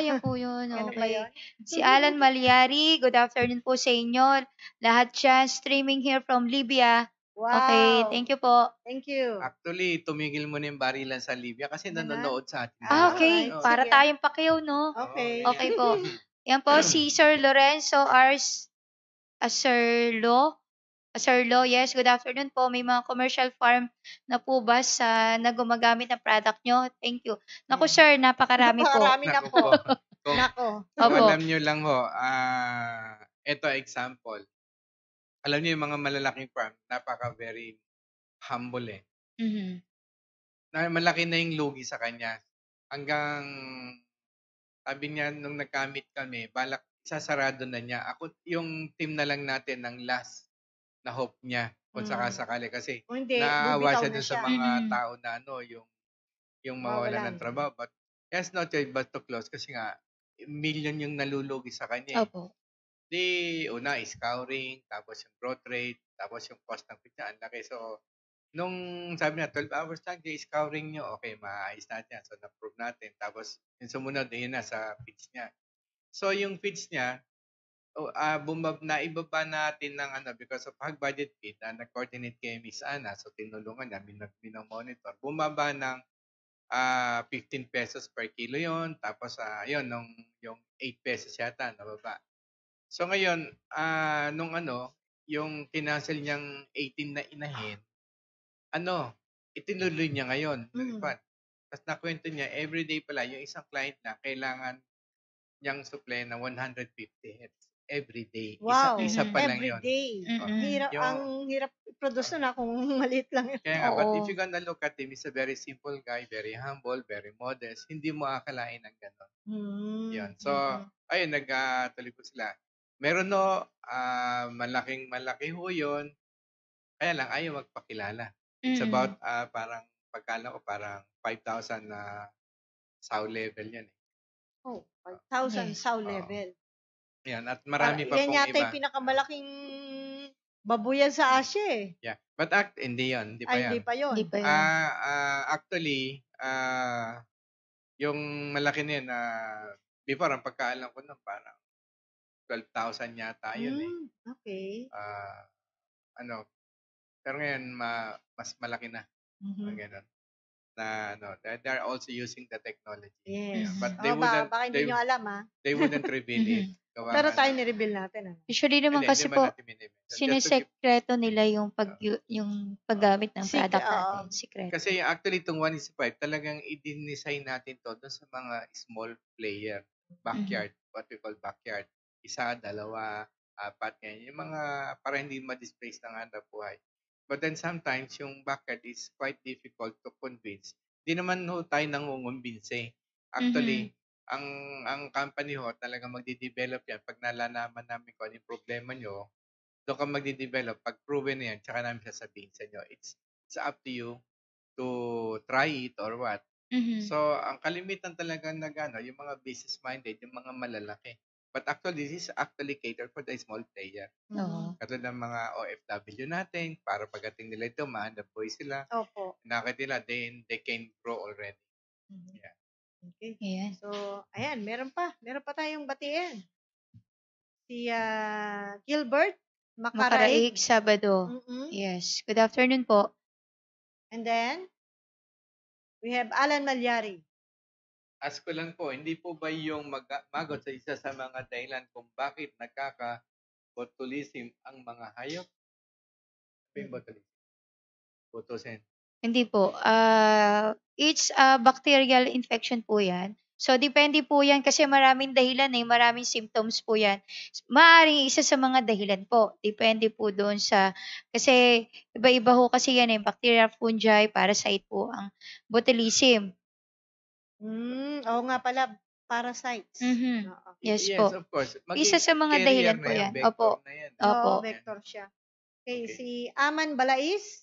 Yan po yun. Ano ba Okay. yun? Si Alan Malyari, good afternoon po sa inyo. Lahat dyan, streaming here from Libya. Wow. Okay, thank you po. Thank you. Actually, tumigil mo na yung barilan sa Libya kasi nanonood sa atin. Okay, Alright, para sige. tayong pakiyaw, no? Okay. Okay po. Yan po, si Sir Lorenzo Sir Lo, yes, good afternoon po. May mga commercial farm na po ba na gumagamit ng product nyo? Thank you. Naku sir, napakarami po. Napakarami na po. Kung Opo. alam nyo lang ito example. Alam nyo yung mga malalaking farm, very humble Malaki na yung lugi sa kanya. Hanggang, sabi niya, nung nagkamit kami, balak, isasarado na niya. Ako, yung team na lang natin ng last na hope niya kung sakasakali kasi Kung hindi, naawa bubitaw siya na dun sa siya. mga Mm. tao na yung mawawalan ng Mawawalan. trabaho. But he has no choice but to close kasi nga, million yung nalulugi sa kanya. Opo. Di, una, scouring, tapos yung growth rate, tapos yung cost ng pitch niya, ang laki. So, nung sabi na 12 hours lang, di scouring nyo, okay, maayos natin yan. So, na-prove natin. Tapos, yung sumunod, yun na sa pitch niya. So, yung pitch niya, naibaba natin ng because of high budget fit, nag-coordinate kay Miss Ana, so tinulungan niya, minomonitor. Bumaba ng 15 pesos per kilo yon, tapos yun, yung 8 pesos yata, nababa. So ngayon, yung kinancel niyang 18 na inahin, itinuloy niya ngayon. Tapos nakwento niya, everyday pala, yung isang client na kailangan niyang supply ng 150 heads every day. Wow. Isa pa lang yun. Every day. Ang hirap i-produce na kung maliit lang yun. Kaya nga, but if you're gonna look at him, he's a very simple guy, very humble, very modest. Hindi mo akalain ng gano'n. Yun. So, ayun, nagtuloy po sila. Meron malaki ho yun. Kaya lang, ayaw magpakilala. It's about, parang, pagkala ko, parang 5,000 na SAU level yan. 5,000 SAU level. Yan, at marami pa pong iba. Yan yata yung pinakamalaking babuyan sa Asia eh. Yeah. But hindi yun. Hindi pa yun. Hindi pa yun. Actually, yung malaki na yun, before, ang pagkaalam ko nun, parang 12,000 yata yun eh. Okay. Pero ngayon, mas malaki na. Ganun. Na they're also using the technology. Yes. Yeah. But baka hindi nyo alam ha. They wouldn't reveal it. Pero tayo ni-reveal natin. Usually naman kasi po, sinisekreto nila yung paggamit ng product natin. Sekreto. Kasi actually itong 1:5, talagang i-design natin to doon sa mga small player. Backyard. What we call backyard. Isa, dalawa, apat. Yung mga para hindi ma-displace ng hanap buhay. But then sometimes yung backyard is quite difficult to convince. Di naman tayo nangungumbinse. Actually, ang company talaga magdi-develop yan. Pag nalalaman namin kung ano yung problema nyo, doon ka magdi-develop. Pag proven na yan, tsaka namin sasabihin sa inyo. It's up to you to try it or what. So, ang kalimitan talaga yung mga business-minded, yung mga malalaki. But actually, this is actually catered for the small player. Katulad ng mga OFW natin, para pagdating nila ito, mahanap buhay sila. Opo. Nakita nila, then they can grow already. Yeah. Okay. Yeah. So, ayan, meron pa tayong batiin. Si Gilbert Macaraig, Sabado. Yes. Good afternoon po. And then, we have Alan Malyari. Ask ko lang po, hindi po ba yung magot sa isa sa mga dahilan kung bakit nagkaka-botulism ang mga hayop? Ano yung botulism? Botulism. Hindi po. It's bacterial infection po yan. So, depende po yan kasi maraming dahilan maraming symptoms po yan. Maaaring isa sa mga dahilan po. Depende po doon kasi iba-iba ho kasi yan bacterial, fungi, parasite po ang botulism. Oo nga pala, parasites. Yes Yes, po. of course. Isa sa mga dahilan po yan. Opo. Opo. Vector siya. Okay, si Aman Balais.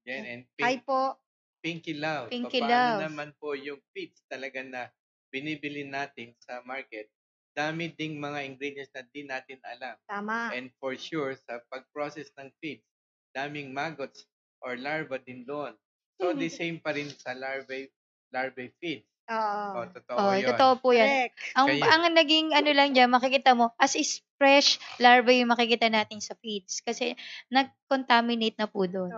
Yan, and Hi po. Pinky Love. Pinky Paano Love. naman po yung feeds talaga na binibili natin sa market? Dami ding mga ingredients na di natin alam. Tama. And for sure, sa pag-process ng feeds, daming maggots or larva din doon. So, the same pa rin sa larvae feeds. Totoo yun. Totoo po yan. Ang naging lang dyan, makikita mo, as is fresh larvae yung makikita natin sa feeds. Kasi nag-contaminate na po doon.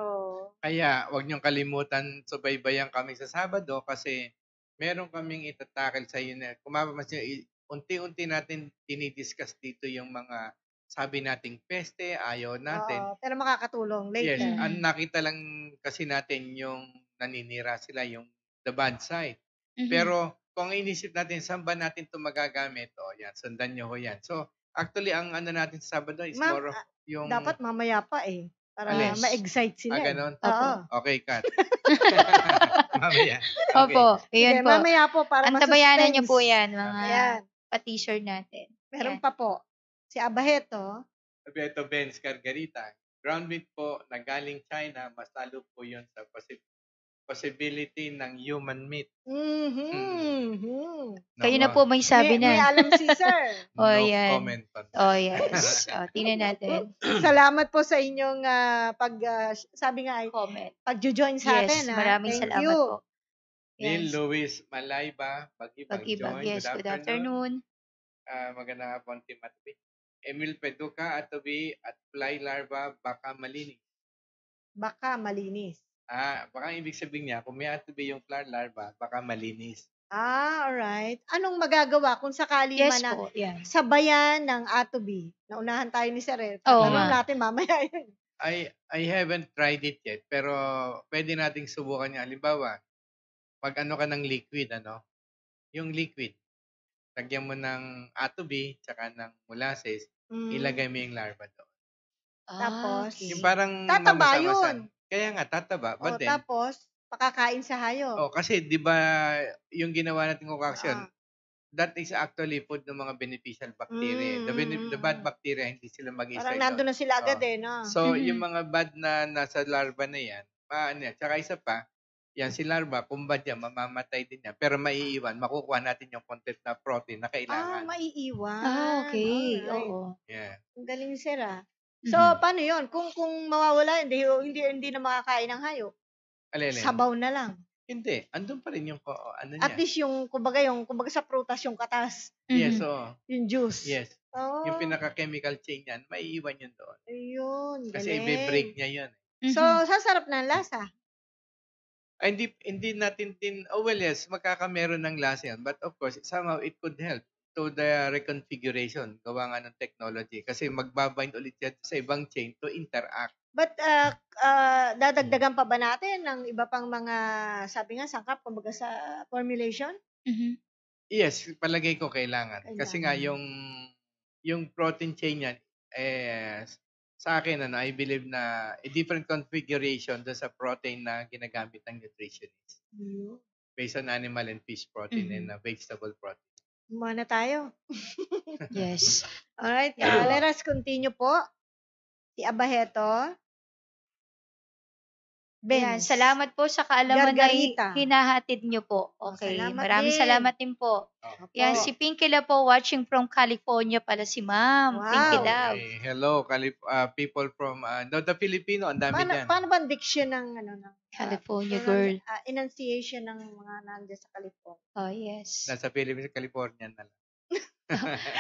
Kaya, huwag niyong kalimutan, subaybayan kami sa Sabado kasi meron kaming itatakil sa inyo. Kung mapapansin, unti-unti natin dinidiscuss dito yung mga sabi nating peste, ayaw natin. Pero makakatulong later. Yes, nakita lang kasi natin yung naninira sila, yung the bad side. Pero kung inisip natin, saan ba natin ito magagamit? Yan, sundan nyo ho yan. So, actually, ang natin sa Sabado is more of yung... Dapat mamaya pa para ma-excite sila. Ganon? Okay, Kat. Mamaya. Okay. Opo, ayan po. Mamaya po para antabayanan niyo po yan, mga pa-t-shirt natin. Meron pa po. Si Abaheto. Abaheto Benz Cargarita. ground meat po na galing China, mas lalo po yun sa possibility ng human meat. Kayo na po may sabi May na. alam si sir. Oh, No yan. comment on that. Oh, yes. Tingnan natin. Salamat po sa inyong sabi nga ay Comment. pag-join sa Yes, atin. maraming Thank salamat you. po. Lil Yes. Louis Malayba, Pag-ibag Pag-ibag, join. yes. Good afternoon. Magandang hapon, Team Atubi. Emil Peduca, Atubi, at Fly Larva, baka malinis. Baka malinis. Baka ibig sabihin niya, kung may Atubi yung Fly Larva, baka malinis. Alright. Anong magagawa kung sakali Yes man na po, yan. sabayan ng atobi? Naunahan tayo ni Sir. Oo Tanong nga. natin mamaya yun. I haven't tried it yet, pero pwede nating subukan niya. Halimbawa, pag ano ka ng liquid, yung liquid, lagyan mo ng atobi, tsaka ng molasses, ilagay mo yung larva doon. Tapos, Okay. Yung parang tataba mamasa-masa. yun. Kaya nga, tataba. But then, Tapos, pakakain sa hayop. kasi di ba yung ginawa nating concoction, that is actually food ng mga beneficial bacteria. The bad bacteria, hindi sila mag-isa. Parang nandun na sila agad no? So, yung mga bad na nasa larva na yan, tsaka isa pa, yan si larva, kung bad yan, mamamatay din yan. Pero maiiwan, makukuha natin yung content na protein na kailangan. Maiiwan. Okay. Alright. Oo. Yeah. Ang galing sir So, paano yun? Kung mawawala, hindi na makakain ng hayop. Alin. Sabaw na lang. Hindi. Andun pa rin yung ano At niya. least kumbaga sa prutas yung katas. Yes, Yung juice. Yes. Oh. Yung pinaka-chemical chain yan, maiiwan yun doon. Ayun, Kasi galing. i-break niya yun. So, sasarap na ang lasa. Hindi natin well, yes, magkakameron ng lasa yan. But of course, somehow it could help to the reconfiguration, gawa nga ng technology. Kasi magbabind ulit yan sa ibang chain to interact. But, dadagdagan pa ba natin ng iba pang mga, sabi nga, sangkap, kumbaga sa formulation? Yes, palagay ko kailangan. Kasi nga, yung protein chain yan, sa akin, I believe na a different configuration doon sa protein na ginagamit ng nutritionist. Based on animal and fish protein and vegetable protein. Muna tayo. Yes. Alright, let us continue po. Si Abajeto. Yan, salamat po sa kaalaman na Gargarita. hinahatid nyo po. Okay, maraming din. salamat din po. Yan, si Pinky Love po, watching from California pala si Ma'am. Wow. Pinky Love. Okay. Hello, people from the Filipino, ang dami dyan. Paano ba ang diction ng California girl. Enunciation ng mga nandiyan sa California? Oh, yes. Nasa Philippines, California na lang.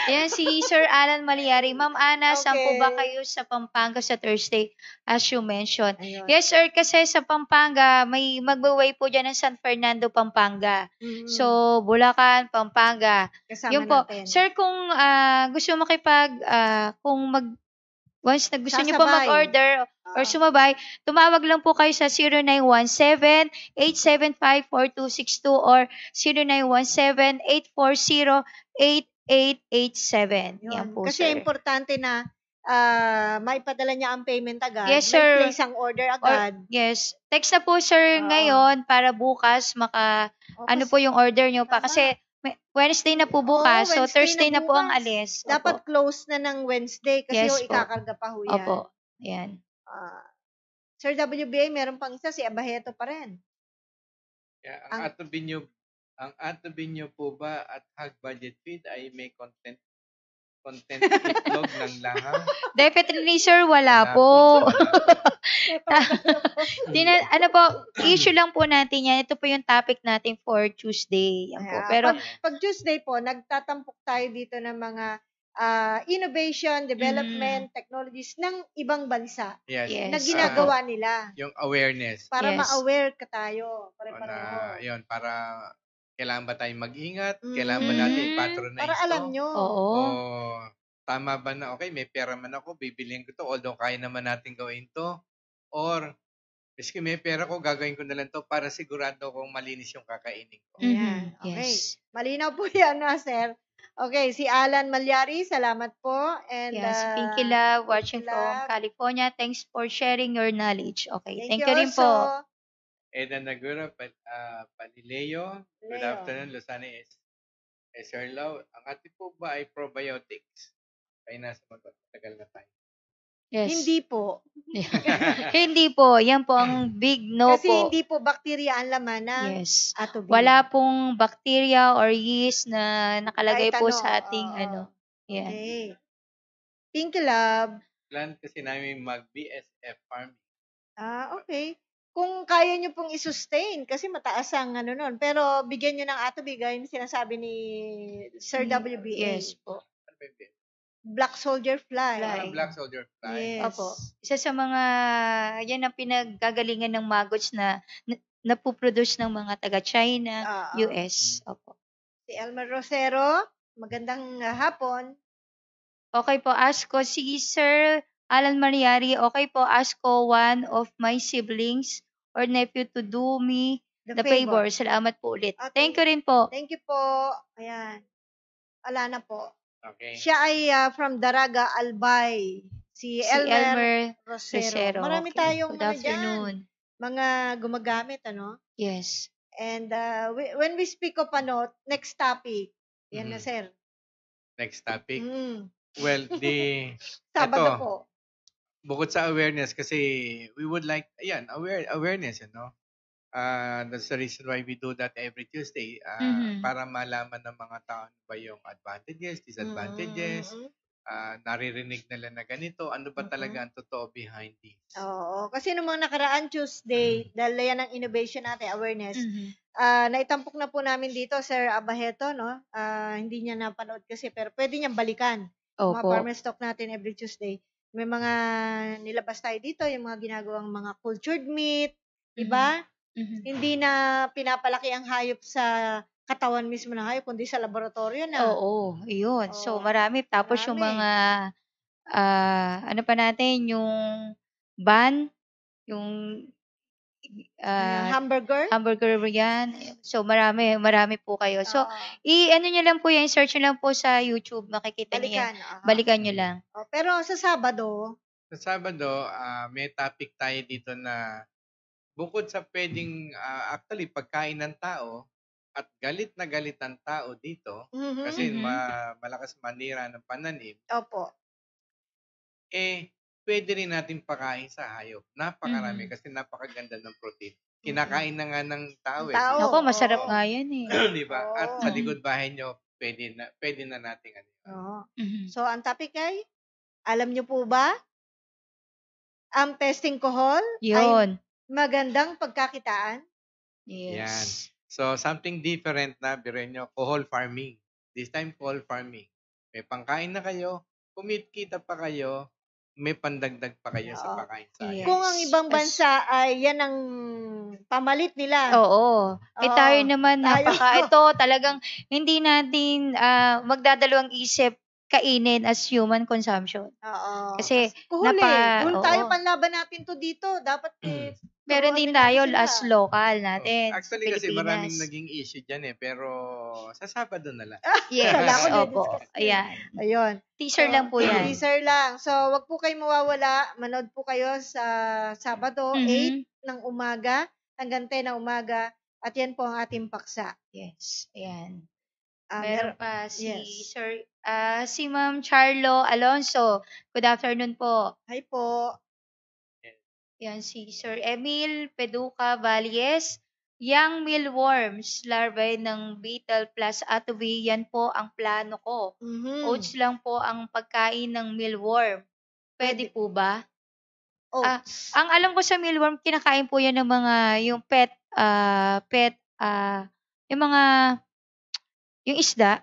Ayan, si Sir Alan Maliari. Ma'am Ana, saan po ba kayo sa Pampanga sa Thursday, as you mentioned? Ayun. Yes, sir, kasi sa Pampanga, may magwaway po dyan ng San Fernando, Pampanga. So, Bulacan, Pampanga. Kasama Yun po. natin. Sir, kung gusto once na gusto niyo po Sasabay. mag-order or sumabay, tumawag lang po kayo sa 0917-875-4262 or 0917-840-8887. Yan po, Kasi sir. importante na maipadala niya ang payment agad. Yes, sir. May place ang order agad. Yes. Text na po, sir, ngayon para bukas ano po yung order nyo pa. Tama. Kasi Wednesday na po bukas, so Wednesday Thursday na po ang bukas. alis. Dapat close na ng Wednesday kasi Yes po. ikakarga pa ho yan. Opo. Yan. Sir WBA, meron pang isa, si Abajeto pa rin. Yeah, ang atobi nyo po ba at hog budget feed ay may content itlog ng lahang? Definitely, sir, wala po. Issue lang po natin yan. Ito po yung topic natin for Tuesday. Yan po. Pero, pag Tuesday po, nagtatampok tayo dito ng mga innovation, development, technologies ng ibang bansa Yes. na ginagawa nila Yung awareness. para Yes. ma-aware ka tayo. Yun, para kailangan ba tayong mag-ingat? Kailangan ba natin i-patronize Para alam nyo. oo. O tama ba na, okay, may pera man ako, bibiliin ko to, although kaya naman natin gawin to. Or, miski may pera ko, gagawin ko na lang to para sigurado kong malinis yung kakainin ko. Ayan. Okay. Yes. Malinaw po yan sir. Okay, si Alan Malyari, salamat po. And Yes, Pinky Love, watching Pinky from Love. California. Thanks for sharing your knowledge. Okay, thank you you rin po. also. Eda Nagura, Palileo, good Leo. afternoon, Luzane Sir Lau, ang atin po ba ay probiotics? Kaya nasa matagal na tayo. Yes. Hindi po. Hindi po. Yan po ang big no Kasi po. hindi po bakterya ang laman ng Yes. atubing. Wala pong bacteria or yeast na nakalagay Kahit po ano, sa ating oo. Yan. Okay. Pinky Love. Plan kasi namin mag-BSF farming. Okay. Kung kaya nyo pong i-sustain, kasi mataas ang ano nun, pero bigyan nyo ng atubig, gaya yung sinasabi ni Sir WBA. Yes po. Ano ba yung BSF? Black Soldier Fly. Fly. Black soldier fly. Yes. Opo. Isa sa mga, yan ang pinaggagalingan ng maggots na napuproduce ng mga taga-China, Oo. US. Opo. Si Elmer Rosero, magandang hapon. Okay po, ask ko si Sir Alan Mariari, okay po, ask ko one of my siblings or nephew to do me the favor. Salamat po ulit. Okay. Thank you rin po. Thank you po. Ayan. Wala na po. Okay. Siya ay from Daraga, Albay. Si Elmer Rosero. Marami Okay. tayong Good mga dyan, afternoon. mga gumagamit, ano? Yes. And when we speak of next topic, yan na, Mhm. sir. Next topic. Mm. Well, Sabado ito, po. bukod sa awareness, kasi we would like, awareness, that's the reason why we do that every Tuesday, para malaman ng mga tao ano ba yung advantages, disadvantages, Mm. naririnig nila na ganito, ano ba talaga ang totoo behind this. Oo. Kasi nung mga nakaraan Tuesday, dahil yan ang innovation natin, awareness, naitampok na po namin dito, Sir Abajeto, no? Hindi niya napanood kasi, pero pwede niyang balikan. Mga Opo. farmers talk natin every Tuesday. May mga nilabas tayo dito, yung mga ginagawang mga cultured meat, diba? Hindi na pinapalaki ang hayop sa katawan mismo ng hayop, kundi sa laboratorio na. Oo, yun. So, Oo. marami. Tapos yung Marami. mga, ano pa natin, yung bun, yung hamburger yan. So, marami po kayo. So, ano nyo lang po yan, search nyo lang po sa YouTube, makikita nyo yan. Balikan nyo lang. Pero sa Sabado, May topic tayo dito na bukod sa pwedeng actually pagkain ng tao at galit na galit ang tao dito kasi malakas manira ng pananim. Opo. Pwede rin natin pakain sa hayop. Napakarami kasi napakaganda ng protein. Kinakain na nga ng tao. Ako, masarap nga yan eh. Di ba? At sa likod bahay nyo, pwede na natin. So, ang topic ay, alam nyo po ba, ang pesting kohol ay magandang pagkakitaan? Yes. Yan. So, something different na, biruin nyo, kohol farming. This time, kohol farming. May pangkain na kayo, kumikita pa kayo, may pandagdag pa kayo sa pakain sa Yes. Kung ang ibang bansa ay yan ang pamalit nila. Oo. Tayo naman, ito talagang hindi natin magdadalawang isip kainin as human consumption. Oo. Kasi Kuhuli. Kung tayo panlaban natin to dito, dapat meron din tayo as local natin. Actually kasi maraming naging issue dyan pero sa Sabado na lang. Yes, opo. Ayan. Ayun. Teaser lang po yan. Teaser lang. So, wag po kayo mawawala. Manood po kayo sa Sabado, 8 ng umaga hanggang 10 ng umaga. At yan po ang ating paksa. Yes. Ayan. Meron pa si si Ma'am Charlo Alonso. Good afternoon po. Hi po. Yan si Sir Emil Peduca Valles. Young mealworms, larvae ng beetle plus atuvie, yan po ang plano ko. Oats lang po ang pagkain ng mealworm. Pwede po ba? Ang alam ko sa mealworm, kinakain po yan ng mga, yung yung mga, yung isda,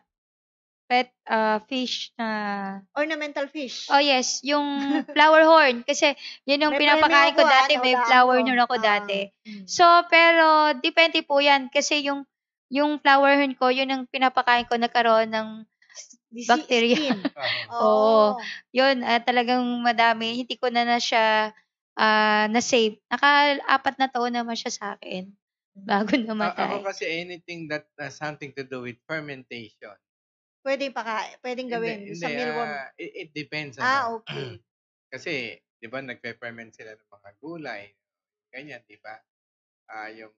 fish na... Ornamental fish. Oh yes, yung flower horn. Kasi yun yung pinapakain ko dati. May flower horn ako dati. So, pero depende po yan. Kasi yung flower horn ko, yun ang pinapakain ko, nagkaroon ng bacteria. Oo. Yun, talagang madami. Hindi ko na siya na-save. Naka-4 na taon naman siya sa akin. Bago namatay. Ako kasi anything that has something to do with fermentation. Pwedeng gawin sa mealworm. It depends. Okay. Kasi, di ba, nagpe-ferment sila ng mga gulay. Ganyan, di ba? Yung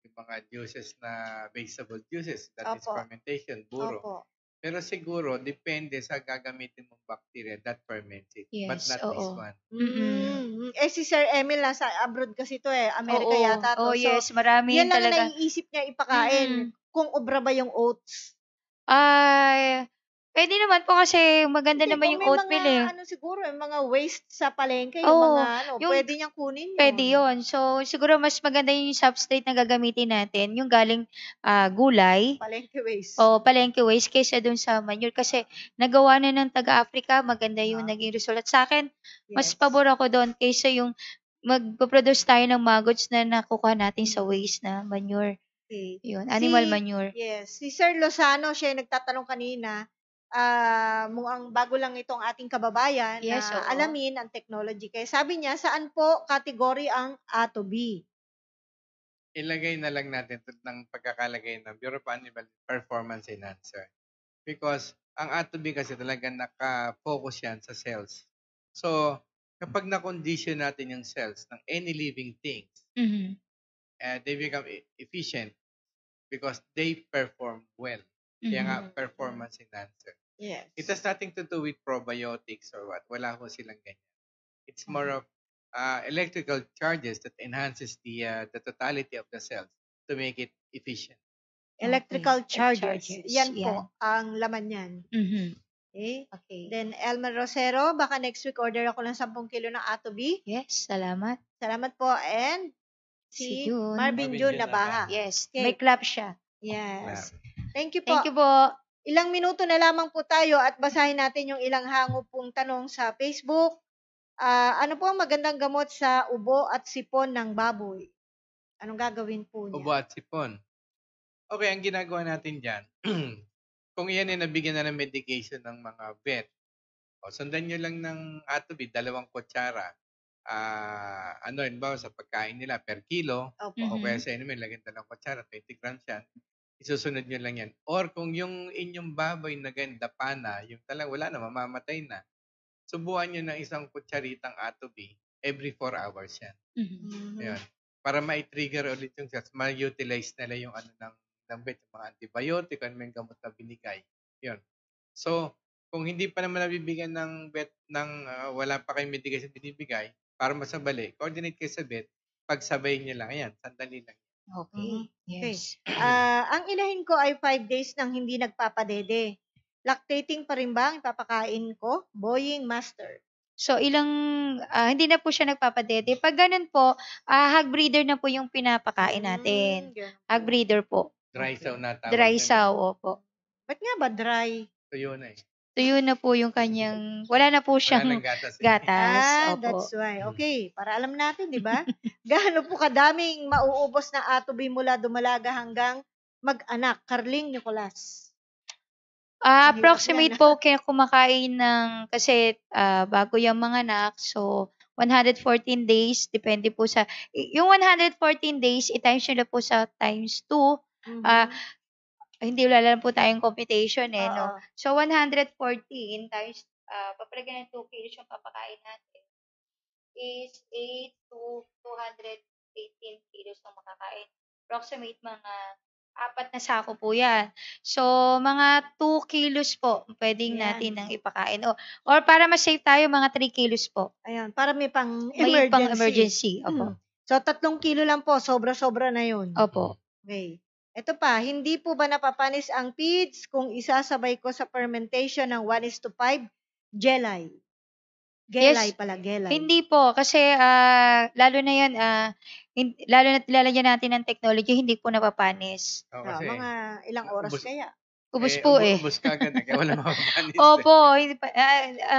mga juices na vegetable juices, that is fermentation, buro. Pero siguro, depende sa gagamitin mong bacteria that ferments it. But Yes, not this oo. one. Si Sir Emil, nasa abroad kasi to Amerika Oo. yata to. Oh, So, yes, marami yan lang ang talaga. naiisip niya ipakain. Kung obra ba yung oats. Ay, pwede naman po kasi maganda Hindi, naman kung yung may oatmeal eh. mga, siguro, mga waste sa palengke, yung Oo, mga, yung pwede niyang kunin yun. pwede yun. So, siguro mas maganda yung substrate na gagamitin natin, yung galing gulay Palengke waste. o palengke waste kaysa dun sa manure. Kasi nagawa na ng taga-Africa, maganda yung naging result. At sa akin, mas pabor ako doon kaysa yung magpo-produce tayo ng maggots na nakukuha natin sa waste na manure. Okay. Yun, animal manure. Yes. Si Sir Lozano, siya yung nagtatanong kanina, mukhang bago lang itong ating kababayan Yes, na oo. alamin ang technology. Kaya sabi niya, saan po category ang A to B? Ilagay na lang natin ito ng pagkakalagay ng Bureau of Animal Performance Enhancer. Because ang A to B kasi talagang naka-focus yan sa cells. So, kapag na-condition natin yung cells ng any living things, they become efficient because they perform well. Kaya nga, performance enhancer. Yes. It has nothing to do with probiotics or what. Wala ko silang ganyan. It's more of electrical charges that enhances the totality of the cells to make it efficient. Electrical charges. Yan Yan. po ang laman yan. Okay? Okay. Then, Elmer Rosero, baka next week order ako ng 10 kilo ng A to B. Yes, salamat. Salamat po. And si June. Marvin June Nabaha. Yes, Okay. may clap siya. Yes. Thank you po. Thank you po. Ilang minuto na lamang po tayo at basahin natin yung ilang hango pong tanong sa Facebook. Ano po ang magandang gamot sa ubo at sipon ng baboy? Anong gagawin po niya? Ubo at sipon. Okay, ang ginagawa natin dyan, kung yan ay nabigyan na ng medication ng mga vet, sundan nyo lang ng atubid, 2 kutsara. Sa pagkain nila per kilo, o kaya sa inumin, lagyan 2 kutsara, 20 grams yan. Isusunod nyo lang yan. Or kung yung inyong baboy na ganda pa na, yung talagang wala na, mamamatay na, subuhan nyo ng 1 kutsaritang atobi every 4 hours yan. Ayan. Para ma-trigger ulit yung cells, ma-utilize nila yung ng vet, yung mga antibiotic, may gamot na binigay. Yun. So, kung hindi pa naman nabibigyan ng vet wala pa kayong medication binibigay, para masabali, coordinate kayo sa vet, pagsabay nyo lang. Ayan, sandali lang. Okay. Yes. Ang inahin ko ay 5 days nang hindi nagpapadede. Lactating pa rin ba ang ipapakain ko? Boying master. So, hindi na po siya nagpapadede. Pag ganun po, hog breeder na po yung pinapakain natin. Hog breeder po. Dry sow na tawag. Dry sow, opo. Ba't nga ba dry? Tuyo na eh. Tuyo na po yung kanyang, wala na po siyang Wala nang gatas. gatas. Opo. That's why. Okay, para alam natin, di ba? Gaano po kadaming mauubos na atobi mula dumalaga hanggang mag-anak? Carling Nicolas. Approximate po kaya kumakain ng, kasi bago yung mga anak, so 114 days, depende po sa, yung 114 days, i-times nyo na po sa times 2, hindi wala lang po tayong computation no? So 114 times, papalagyan ng 2 kilos yung papakain natin, is 8 to 218 kilos ang makakain. Approximate mga 4 na sako po yan. So, mga 2 kilos po, pwedeng natin nang ipakain. Or para ma-save tayo, mga 3 kilos po. Ayan, para may pang May emergency. pang emergency. Opo. So, 3 kilo lang po, sobra-sobra na yun. Opo. Okay. Ito pa, hindi po ba napapanis ang feeds kung isasabay ko sa fermentation ng 1:5 gelay? Gelay pala, gelay. Hindi po, kasi lalo na yan, lalo na lalagyan natin ng technology, hindi po napapanis. Kasi, mga ilang oras kaya? Ubus po Ubus ka agad, kaya wala mapapanis. Opo. Hindi pa,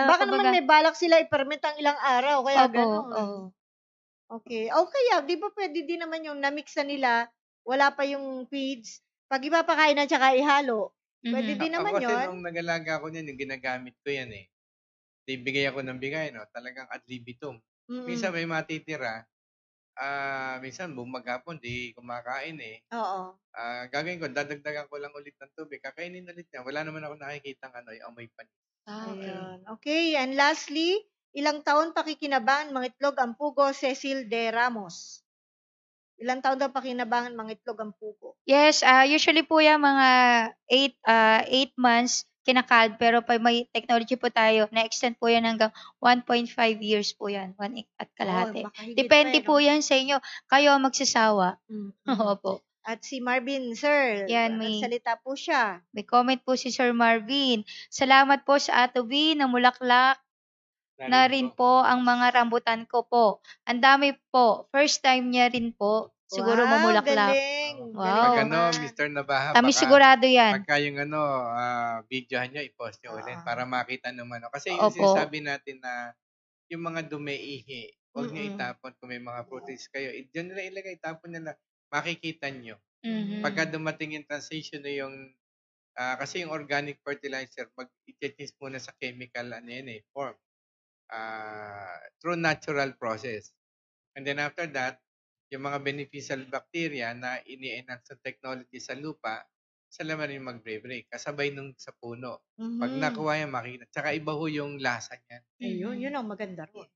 baka naman may balak sila i-ferment ang ilang araw, kaya Opo. gano'n. Okay. O kaya, di ba pwede din naman yung namixa nila, wala pa yung feeds, pag ipapakain na tsaka ihalo, pwede din naman yun. Ako kasi nung nag-alaga ko niyan, yung ginagamit ko yan eh. Bigay ako ng bigay, no? Talagang ad libitum. Minsan may matitira, minsan bumagapon, di kumakain eh. Oo. Gagawin ko, dadagdagan ko lang ulit ng tubig. Kakainin ulit niya. Wala naman ako nakikita yung amoy panis. Ayun. Okay, and lastly, ilang taon pakikinabangan mga itlog ang pugo, Cecil de Ramos? Ilang taon daw pakinabangan mga itlog ang pugo? Yes, usually po yan mga 8 months kinakalb. Pero pag may technology po tayo, na-extend po yan hanggang 1.5 years po yan. 1 at kalahati. baka higit Depende pa, po yan sa inyo. Kayo ang magsasawa. Opo. At si Marvin, sir, Yan, nagsalita po siya. May comment po si Sir Marvin. Salamat po sa Ato B na Mulaklak na rin po ang mga rambutan ko po. Ang dami po. First time niya rin po. Siguro mamulaklak. Galing. Wow. Pag Mr. Nabaha, Kami sigurado yan. pagka yung videohan nyo, i-post nyo ulit para makita naman. Kasi yung Opo. sinasabi natin na yung mga dumi-ihi, huwag nyo itapon kung may mga fruities kayo. Diyan nila ilagay, itapon nila. Makikita nyo. Pagka dumating yung transition na yung, kasi yung organic fertilizer, mag-i-change muna sa chemical form. Through natural process. And then after that, yung mga beneficial bacteria na ini-enhance sa technology sa lupa, sila man yung mag-break. Kasabay nung sa puno. Pag nakuha yan, makikita. Tsaka iba ho yung lasa niyan. Ayun, yun ang maganda ron.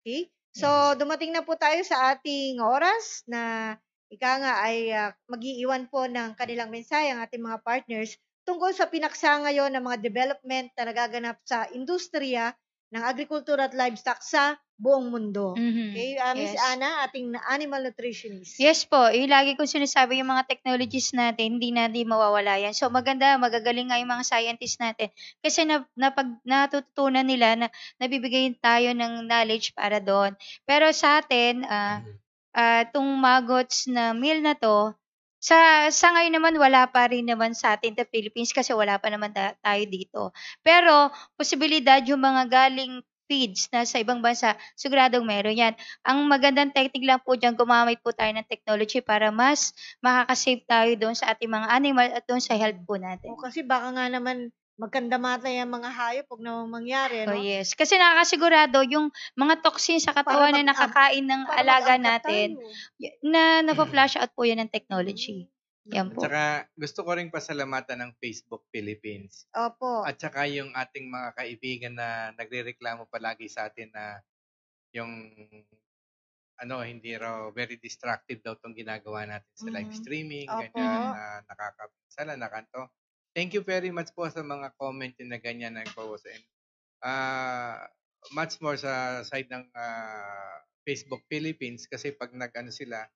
Okay? So, dumating na po tayo sa ating oras na ika nga ay mag-iiwan po ng kanilang mensahe ang ating mga partners tungkol sa pinaksa ngayon ng mga development na nagaganap sa industriya ng agrikultura at livestock sa buong mundo. Okay, Miss Ana, ating animal nutritionist. Yes po, lagi kong sinasabi yung mga technologies natin, hindi natin mawawala yan. So maganda, magagaling nga yung mga scientists natin. Kasi natututunan nila na nabibigay tayo ng knowledge para doon. Pero sa atin, itong maggots na meal na to, sa ngayon naman wala pa rin naman sa atin sa Philippines kasi wala pa naman tayo dito. Pero posibilidad yung mga galing feeds na sa ibang bansa, siguradong meron yan. Ang magandang technique lang po dyan, gumamit po tayo ng technology para mas makakasave tayo doon sa ating mga animal at doon sa health po natin. Kasi baka nga naman magkandamata yung mga hayop pag naman mangyari, no? Oh yes. Kasi nakakasigurado yung mga toxin sa katawan na nakakain ng alaga natin na napa-flash out po yan ng technology. Yan po. At saka gusto ko rin pasalamatan ng Facebook Philippines. Opo. At saka yung ating mga kaibigan na nagrereklamo palagi sa atin na yung hindi raw very destructive daw tong ginagawa natin sa live streaming, ganyan na nakakapsala, nakanto. Thank you very much po sa mga comment na ganyan na post. And much more sa side ng Facebook Philippines kasi pag sila,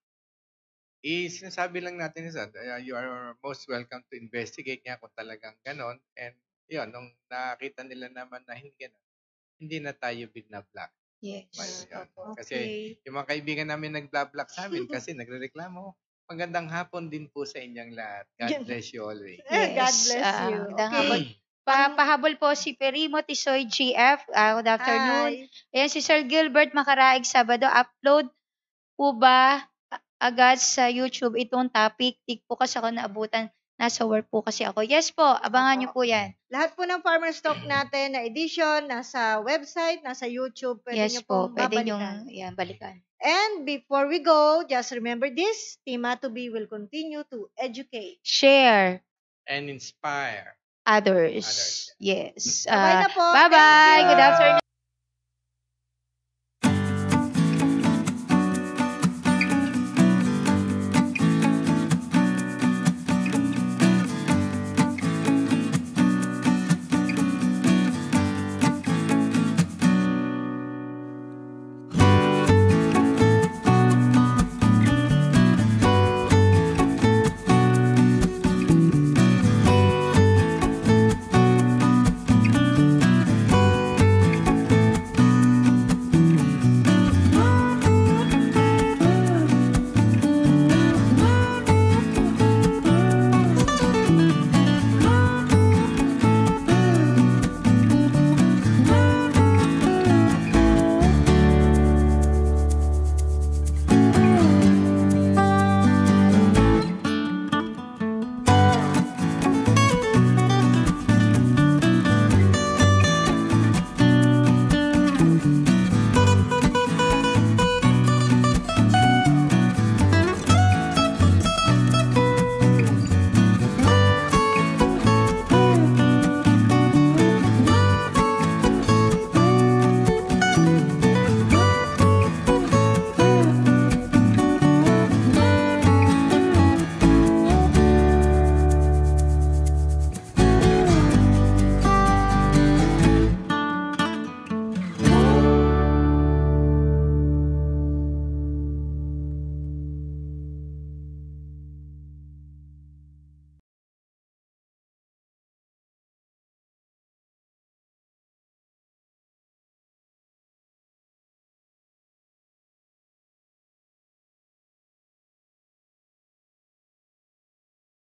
sinasabi lang natin you are most welcome to investigate nga kung talagang ganon. And yun, nung nakita nila naman na hindi ganon, hindi na tayo binablock. Yes. Kasi yung mga kaibigan namin nag-block sa amin kasi nagrereklamo. Magandang hapon din po sa inyong lahat. God bless you always. Yes. God bless you. Okay. Pahabol po si Perimo Tisoy GF. Good afternoon. Ayan si Sir Gilbert Makaraig Sabado. Upload po ba agad sa YouTube itong topic? Tik po kasi ako naabutan. Nasa work po kasi ako. Yes po, abangan niyo po yan. Lahat po ng Farmer's Talk natin na edition, nasa website, nasa YouTube. Pwede niyo pong babalikan. Balikan. And before we go, just remember this, Team Atobi will continue to educate, share, and inspire others. Yes. Bye na po. Bye-bye. Good afternoon.